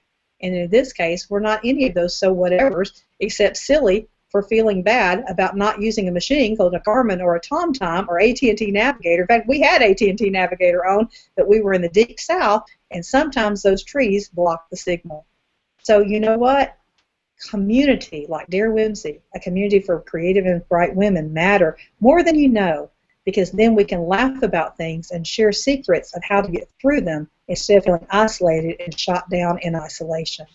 And in this case, we're not any of those so whatevers except silly for feeling bad about not using a machine called a Garmin or a TomTom or AT&T Navigator. In fact, we had AT&T Navigator on, but we were in the deep south, and sometimes those trees block the signal. So you know what? Community like Dare Whimsy, a community for creative and bright women, matter more than you know, because then we can laugh about things and share secrets of how to get through them instead of feeling isolated and shot down in isolation.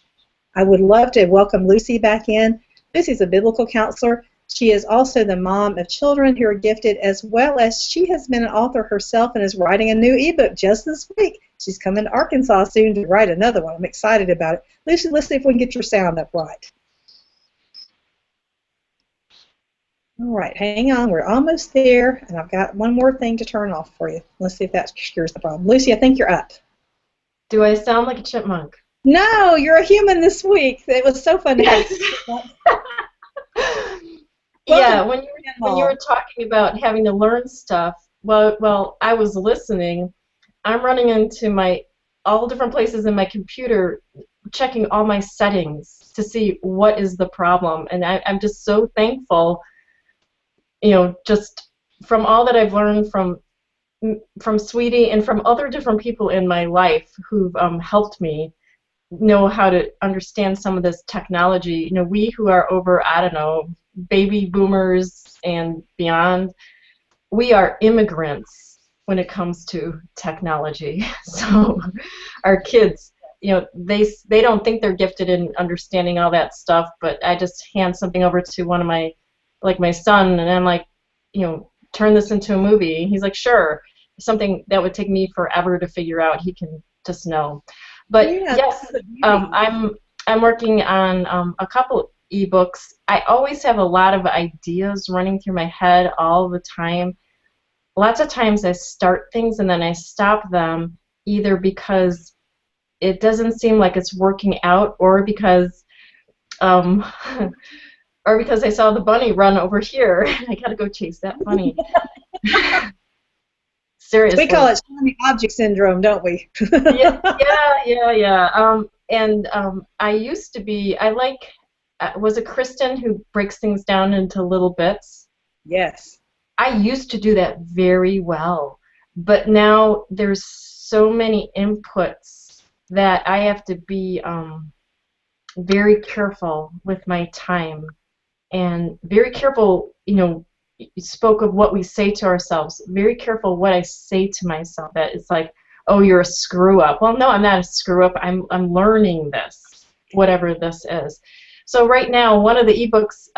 I would love to welcome Lucy back in. Lucy's a biblical counselor. She is also the mom of children who are gifted, as well as she has been an author herself and is writing a new ebook just this week. She's coming to Arkansas soon to write another one. I'm excited about it. Lucy, let's see if we can get your sound up right. All right, hang on. We're almost there, and I've got one more thing to turn off for you. Let's see if that cures the problem. Lucy, I think you're up. Do I sound like a chipmunk? No, you're a human this week. It was so fun to have you. Yeah, when you were talking about having to learn stuff, well, I was listening. I'm running into all different places in my computer, checking all my settings to see what is the problem, and I'm just so thankful. You know, just from all that I've learned from Sweetie and from other different people in my life who've helped me know how to understand some of this technology. You know, we who are over, I don't know, baby boomers and beyond, we are immigrants when it comes to technology. So our kids, you know, they don't think they're gifted in understanding all that stuff, but I just hand something over to one of my son, and I'm like, you know, turn this into a movie. He's like, sure. Something that would take me forever to figure out, he can just know. But yeah, yes, I'm working on a couple ebooks. I always have a lot of ideas running through my head all the time. Lots of times I start things and then I stop them, either because it doesn't seem like it's working out, or because I saw the bunny run over here. I gotta go chase that bunny. Seriously. We call it shiny object syndrome, don't we? yeah. I used to be, was a Kristen who breaks things down into little bits. Yes. I used to do that very well, but now there's so many inputs that I have to be very careful with my time. And very careful, you know, you spoke of what we say to ourselves. Very careful what I say to myself. That it's like, oh, you're a screw up. Well, no, I'm not a screw up. I'm learning this, whatever this is. So right now, one of the ebooks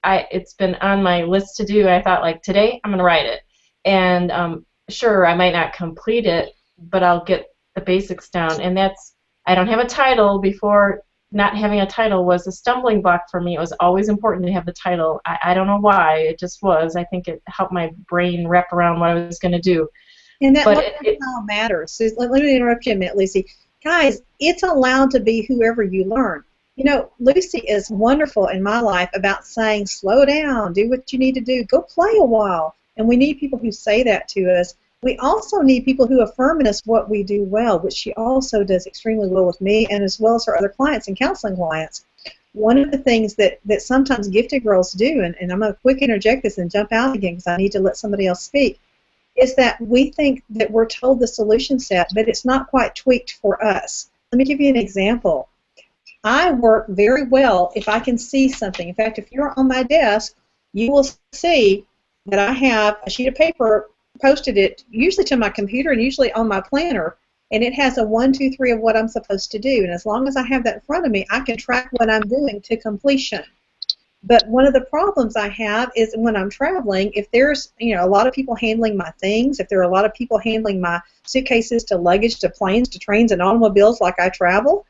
it's been on my list to do. I thought, like, today I'm going to write it. And sure, I might not complete it, but I'll get the basics down. And I don't have a title. Before, not having a title was a stumbling block for me. It was always important to have the title. I don't know why. It just was. I think it helped my brain wrap around what I was going to do. And that all matters. So let me interrupt you a minute, Lucy. Guys, it's allowed to be whoever you learn. You know, Lucy is wonderful in my life about saying, slow down, do what you need to do, go play a while. And we need people who say that to us. We also need people who affirm in us what we do well, which she also does extremely well with me and as well as her other clients and counseling clients. One of the things that sometimes gifted girls do, and I'm going to quick interject this and jump out again because I need to let somebody else speak, is that we think that we're told the solution set, but it's not quite tweaked for us. Let me give you an example. I work very well if I can see something. In fact, if you're on my desk, you will see that I have a sheet of paper posted it usually to my computer and usually on my planner, and it has a 1, 2, 3 of what I'm supposed to do. And as long as I have that in front of me, I can track what I'm doing to completion. But one of the problems I have is when I'm traveling, if there's a lot of people handling my things, if there are a lot of people handling my suitcases to luggage to planes to trains and automobiles like I travel,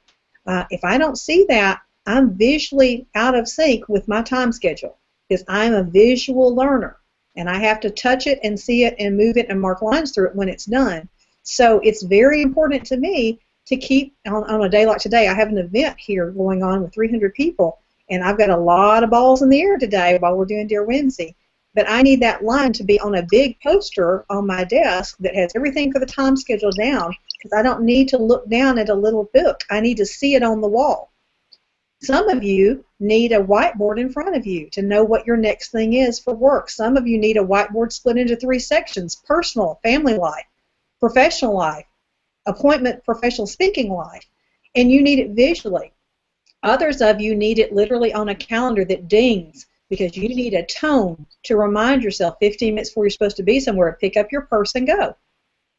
if I don't see that, I'm visually out of sync with my time schedule because I'm a visual learner. And I have to touch it and see it and move it and mark lines through it when it's done. So it's very important to me to keep, on a day like today, I have an event here going on with 300 people, and I've got a lot of balls in the air today while we're doing Dare Whimsy. But I need that line to be on a big poster on my desk that has everything for the time schedule down because I don't need to look down at a little book. I need to see it on the wall. Some of you need a whiteboard in front of you to know what your next thing is for work. Some of you need a whiteboard split into 3 sections: personal, family life, professional life, appointment, professional speaking life, and you need it visually. Others of you need it literally on a calendar that dings because you need a tone to remind yourself 15 minutes before you're supposed to be somewhere, pick up your purse and go.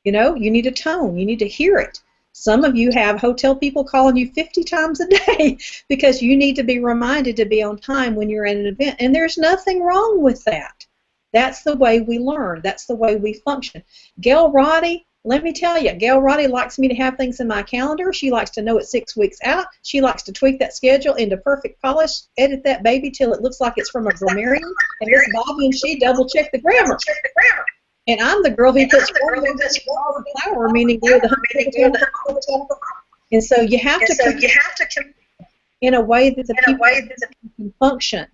You need a tone. You need to hear it. Some of you have hotel people calling you 50 times a day because you need to be reminded to be on time when you're at an event, and there's nothing wrong with that. That's the way we learn. That's the way we function. Gail Roddy, let me tell you, Gail Roddy likes me to have things in my calendar. She likes to know it 6 weeks out. She likes to tweak that schedule into perfect polish, edit that baby till it looks like it's from a grammarian, and Miss Bobby and she double-check the grammar. And I'm the girl who puts all the flour, meaning you're the honey. And so you have to in a way that the people can function.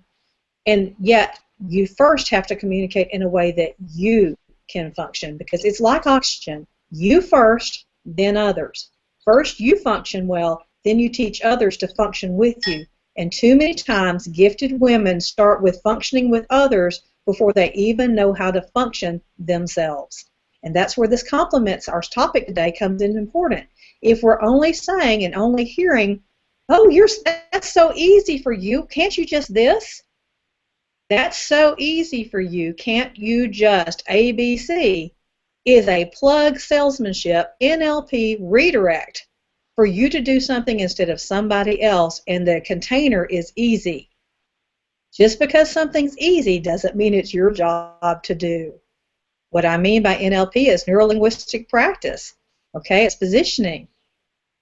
And yet you first have to communicate in a way that you can function because it's like oxygen. You first, then others. First you function well, then you teach others to function with you. And too many times gifted women start with functioning with others before they even know how to function themselves. And that's where this complements our topic today comes in important. If we're only saying and only hearing, oh, that's so easy for you, can't you just this? That's so easy for you, can't you just ABC is a plug salesmanship NLP redirect for you to do something instead of somebody else, and the container is easy. Just because something's easy doesn't mean it's your job to do. What I mean by NLP is neuro-linguistic practice. Okay, it's positioning.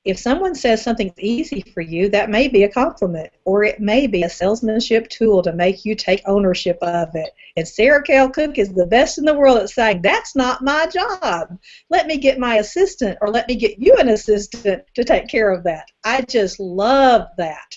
If someone says something's easy for you, that may be a compliment, or it may be a salesmanship tool to make you take ownership of it. And Sarah Kell Cook is the best in the world at saying, that's not my job. Let me get my assistant, or let me get you an assistant to take care of that. I just love that.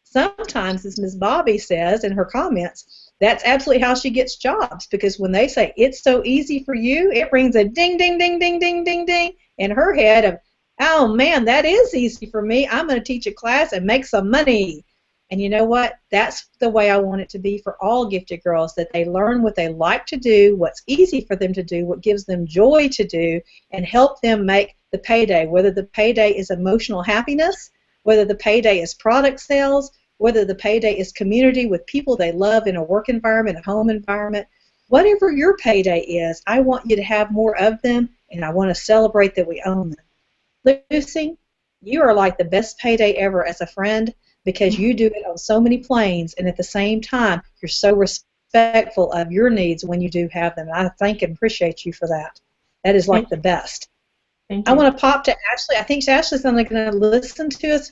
Sometimes, as Ms. Bobby says in her comments, that's absolutely how she gets jobs, because when they say, it's so easy for you, it rings a ding, ding, ding, ding, ding, ding, ding in her head of, oh man, that is easy for me. I'm going to teach a class and make some money. And you know what? That's the way I want it to be for all gifted girls, that they learn what they like to do, what's easy for them to do, what gives them joy to do, and help them make the payday, whether the payday is emotional happiness, whether the payday is product sales, whether the payday is community with people they love in a work environment, a home environment. Whatever your payday is, I want you to have more of them, and I want to celebrate that we own them. Lucy, you are like the best payday ever as a friend, because you do it on so many planes, and at the same time, you're so respectful of your needs when you do have them. I thank and appreciate you for that. That is like the best. Thank I you. want to pop to Ashley. I think Ashley's only going to listen to us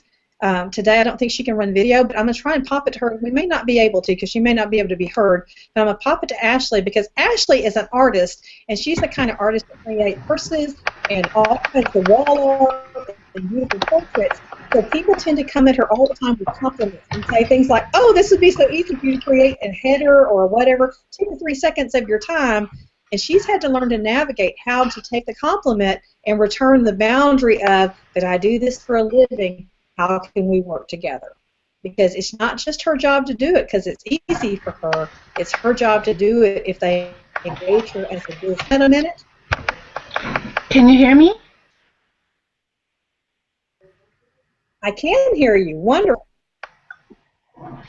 today. I don't think she can run video, but I'm going to try and pop it to her. We may not be able to because she may not be able to be heard, but I'm going to pop it to Ashley because Ashley is an artist, and she's the kind of artist that creates purses and all kinds of wall art and beautiful portraits. So people tend to come at her all the time with compliments and say things like, oh, this would be so easy for you to create a header or whatever, 2 to 3 seconds of your time. And she's had to learn to navigate how to take the compliment and return the boundary of, but I do this for a living, how can we work together? Because it's not just her job to do it because it's easy for her. It's her job to do it if they engage her as a business. In a minute. Can you hear me? I can hear you. Wonderful.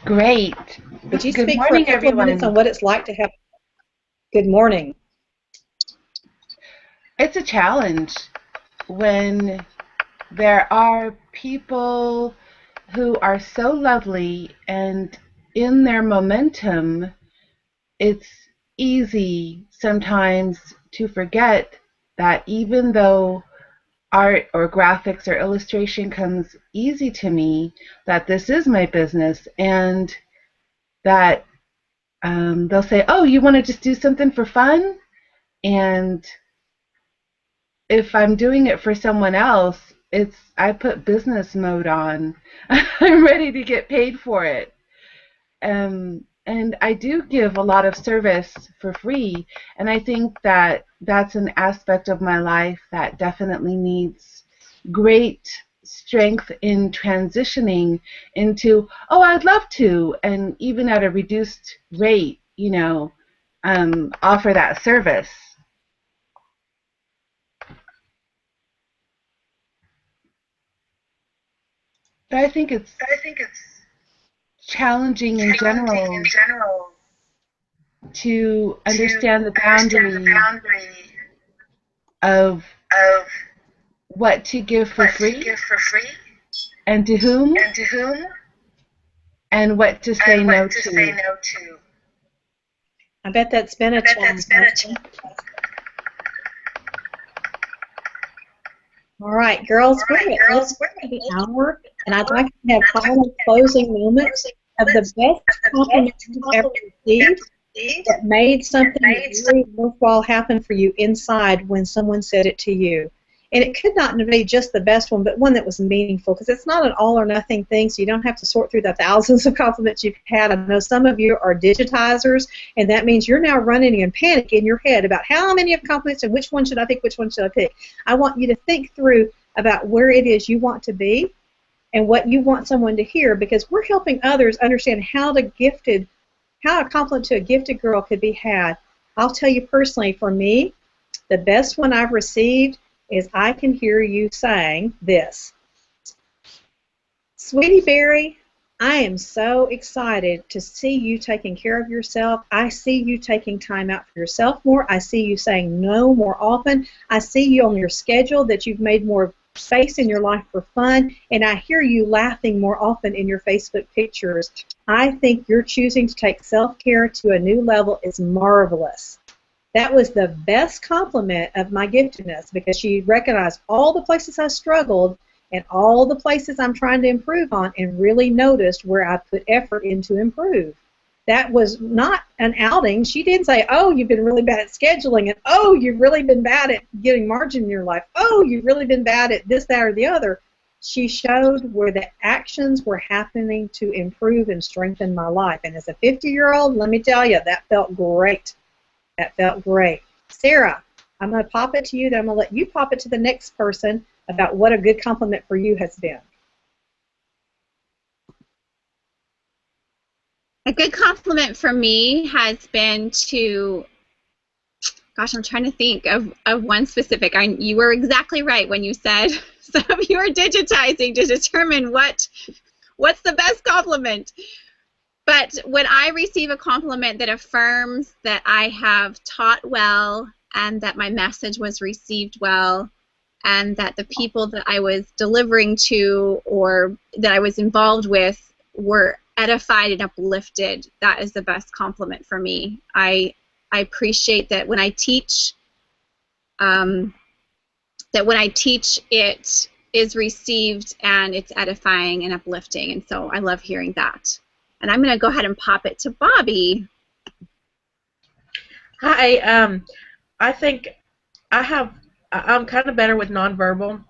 Great. Would you Good speak for a morning, couple of minutes everyone. on what it's like to have? Good morning. It's a challenge when there are people who are so lovely, and in their momentum, it's easy sometimes to forget that even though art or graphics or illustration comes easy to me, that this is my business, and that they'll say, oh, you want to just do something for fun? And if I'm doing it for someone else, I put business mode on. I'm ready to get paid for it. And I do give a lot of service for free, and I think that that's an aspect of my life that definitely needs great strength in transitioning into, oh, I'd love to, and even at a reduced rate, offer that service. But I think it's challenging in general to understand the boundary of what to give for free and to whom and what to say no to. I bet that's been a challenge. All right, girls, we're at the hour, and I'd like to have final closing moments of the best compliments you've ever received that made something really worthwhile happen for you inside when someone said it to you. And it could not be just the best one, but one that was meaningful, because it's not an all or nothing thing, so you don't have to sort through the thousands of compliments you've had. I know some of you are digitizers, and that means you're now running in panic in your head about how many of compliments and which one should I pick, which one should I pick. I want you to think through about where it is you want to be and what you want someone to hear, because we're helping others understand how a compliment to a gifted girl could be had. I'll tell you personally, for me, the best one I've received is I can hear you saying this. Sweetie Berry, I am so excited to see you taking care of yourself. I see you taking time out for yourself more. I see you saying no more often. I see you on your schedule that you've made more space in your life for fun, and I hear you laughing more often in your Facebook pictures. I think you're choosing to take self-care to a new level is marvelous. That was the best compliment of my giftedness, because she recognized all the places I struggled and all the places I'm trying to improve on, and really noticed where I put effort in to improve. That was not an outing. She didn't say, oh, you've been really bad at scheduling, and oh, you've really been bad at getting margin in your life. Oh, you've really been bad at this, that, or the other. She showed where the actions were happening to improve and strengthen my life. And as a 50-year-old, let me tell you, that felt great. That felt great. Sarah, I'm going to pop it to you, then I'm going to let you pop it to the next person about what a good compliment for you has been. A good compliment for me has been to, gosh, I'm trying to think of one specific. You were exactly right when you said some of you are digitizing to determine what's the best compliment. But when I receive a compliment that affirms that I have taught well and that my message was received well and that the people that I was delivering to or that I was involved with were edified and uplifted, that is the best compliment for me. I appreciate that when I teach, it is received and it's edifying and uplifting, and so I love hearing that. And I'm going to go ahead and pop it to Bobby. Hi. I think I'm kind of better with nonverbal.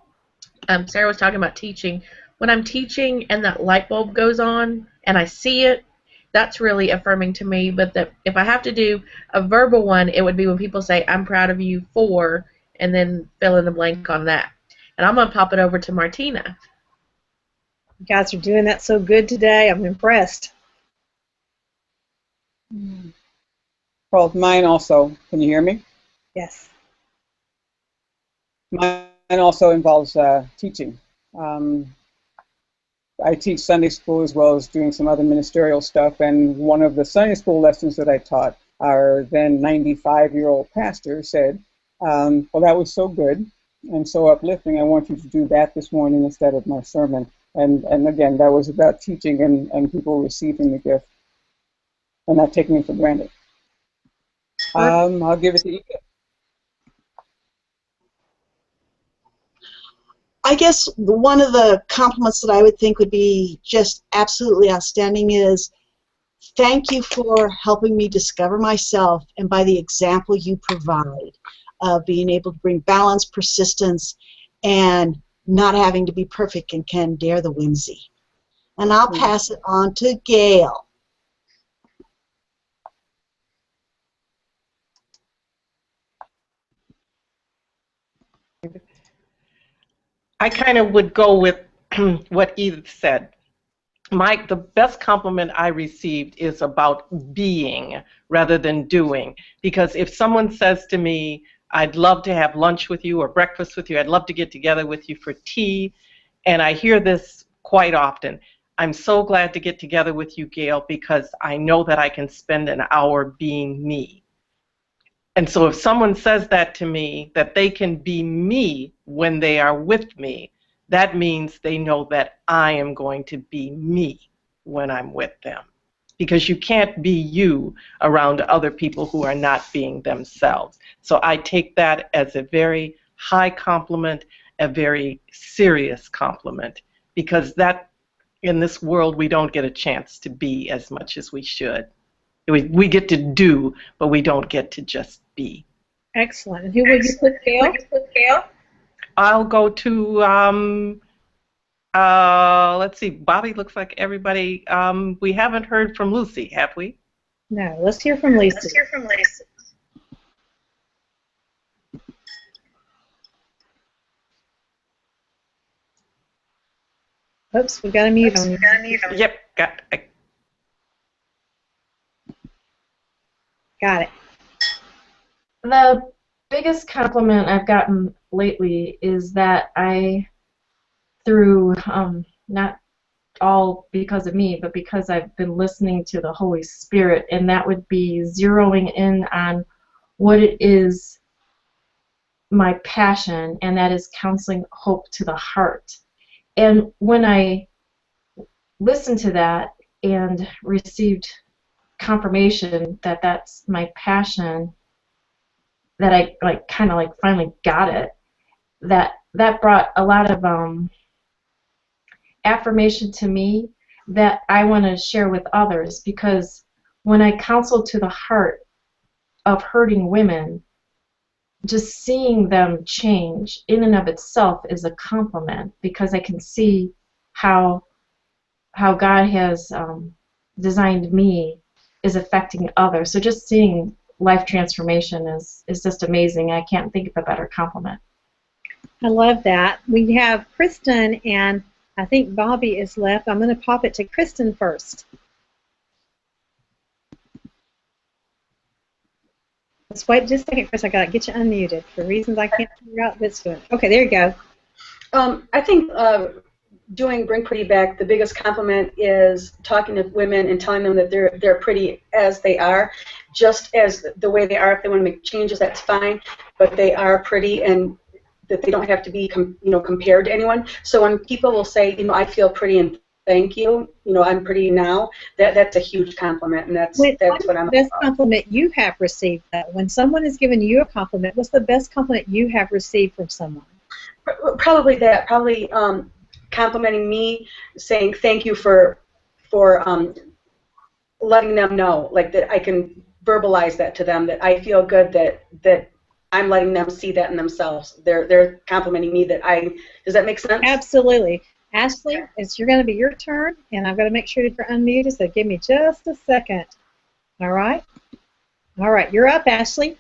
Sarah was talking about teaching. When I'm teaching and that light bulb goes on and I see it, that's really affirming to me. But if I have to do a verbal one, it would be when people say, "I'm proud of you for," and then fill in the blank on that. And I'm going to pop it over to Martina. You guys are doing that so good today. I'm impressed. Well, mine also. Can you hear me? Yes. Mine also involves teaching. I teach Sunday school as well as doing some other ministerial stuff, and one of the Sunday school lessons that I taught, our then 95-year-old pastor said, well, that was so good and so uplifting. I want you to do that this morning instead of my sermon. And again, that was about teaching and people receiving the gift and not taking it for granted. I'll give it to Ika. I guess one of the compliments that I would think would be just absolutely outstanding is thank you for helping me discover myself, and by the example you provide of being able to bring balance, persistence, and not having to be perfect and can dare the whimsy. And I'll pass it on to Gail. I kind of would go with what Edith said. Mike, the best compliment I received is about being rather than doing. Because if someone says to me, "I'd love to have lunch with you or breakfast with you, I'd love to get together with you for tea," and I hear this quite often, "I'm so glad to get together with you, Gail, because I know that I can spend an hour being me." And so if someone says that to me, that they can be me when they are with me, that means they know that I am going to be me when I'm with them. Because you can't be you around other people who are not being themselves. So I take that as a very high compliment, a very serious compliment, because that in this world we don't get a chance to be as much as we should. We get to do, but we don't get to just be. Excellent. And who would you put, Gail? I'll go to, let's see, Bobby looks like everybody. We haven't heard from Lucy, have we? No, let's hear from Lisa. Oops, we got a mute on. Yep, Got it. The biggest compliment I've gotten lately is that through not all because of me, but because I've been listening to the Holy Spirit, and that would be zeroing in on what it is my passion, and that is counseling hope to the heart. And when I listened to that and received confirmation that that's my passion, that I kind of finally got it, that brought a lot of affirmation to me that I want to share with others, because when I counsel to the heart of hurting women, just seeing them change in and of itself is a compliment, because I can see how God has designed me is affecting others. So just seeing life transformation is just amazing. I can't think of a better compliment. I love that. We have Kristen, and I think Bobby is left. I'm going to pop it to Kristen first. Let's wait just a second, Chris. I got to get you unmuted for reasons I can't figure out this one. Okay, there you go. I think bring pretty back, the biggest compliment is talking to women and telling them that they're pretty as they are, just as the way they are. If they want to make changes, that's fine, but they are pretty, and that they don't have to be compared to anyone. So when people will say, I feel pretty, and thank you. You know, I'm pretty now. That's a huge compliment, and that's what I'm the best about. compliment you have received, though? When someone has given you a compliment, what's the best compliment you have received from someone? Probably that. Probably complimenting me, saying thank you for letting them know, like that I can verbalize that to them, that I feel good that I'm letting them see that in themselves. They're complimenting me that does that make sense? Absolutely. Ashley, it's going to be your turn, and I've got to make sure that you're unmuted, so give me just a second. All right? All right, you're up, Ashley.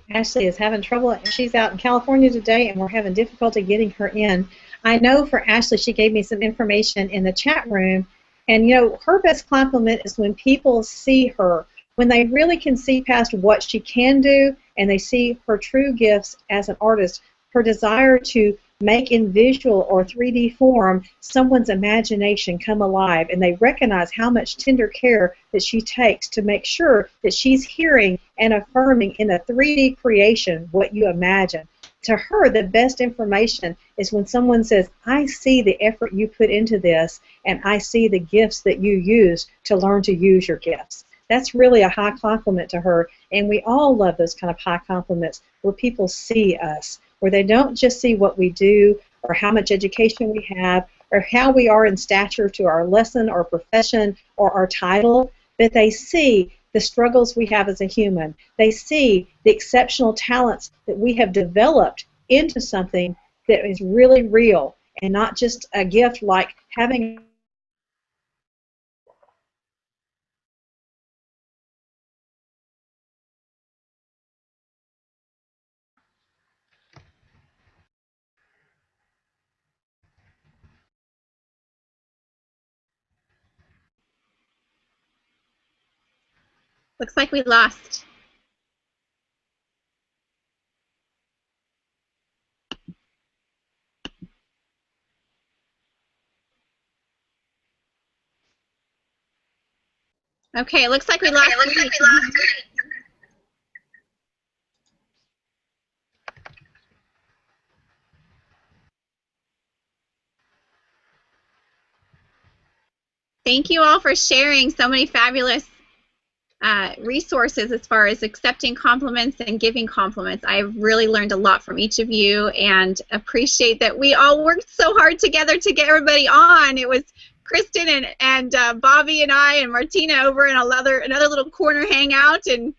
Ashley is having trouble. She's out in California today, and we're having difficulty getting her in. I know for Ashley, she gave me some information in the chat room, and you know, her best compliment is when people see her, when they really can see past what she can do, and they see her true gifts as an artist, her desire to make in visual or 3D form someone's imagination come alive, and they recognize how much tender care that she takes to make sure that she's hearing and affirming in a 3D creation what you imagine. To her, the best information is when someone says, I see the effort you put into this, and I see the gifts that you use to learn to use your gifts. That's really a high compliment to her, and we all love those kind of high compliments where people see us, where they don't just see what we do or how much education we have or how we are in stature to our lesson or profession or our title, but they see the struggles we have as a human. They see the exceptional talents that we have developed into something that is really real and not just a gift like having Looks like we lost. Okay, it looks like we lost. Thank you all for sharing so many fabulous resources as far as accepting compliments and giving compliments. I've really learned a lot from each of you and appreciate that we all worked so hard together to get everybody on. It was Kristen and Bobby and I and Martina over in another little corner hangout, and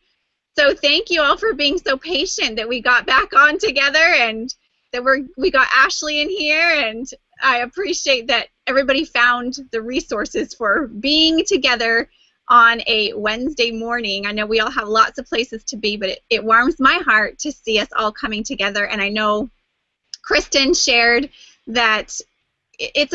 so thank you all for being so patient that we got back on together and that we got Ashley in here, and I appreciate that everybody found the resources for being together on a Wednesday morning. I know we all have lots of places to be, but it warms my heart to see us all coming together, and I know Kristen shared that it's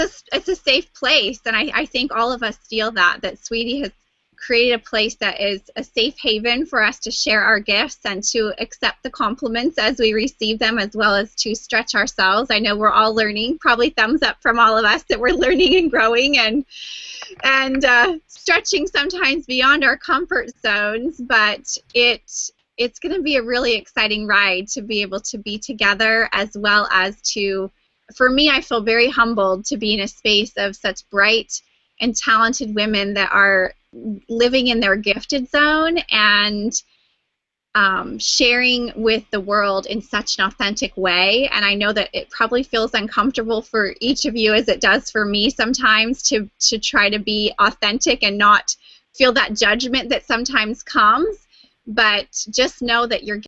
a safe place, and I think all of us feel that Sweetie has created a place that is a safe haven for us to share our gifts and to accept the compliments as we receive them, as well as to stretch ourselves. I know we're all learning, probably thumbs up from all of us that we're learning and growing and stretching sometimes beyond our comfort zones, but it's going to be a really exciting ride to be able to be together, as well as to, for me, I feel very humbled to be in a space of such bright and talented women that are living in their gifted zone and sharing with the world in such an authentic way. And I know that it probably feels uncomfortable for each of you, as it does for me sometimes, to try to be authentic and not feel that judgment that sometimes comes. But just know that you're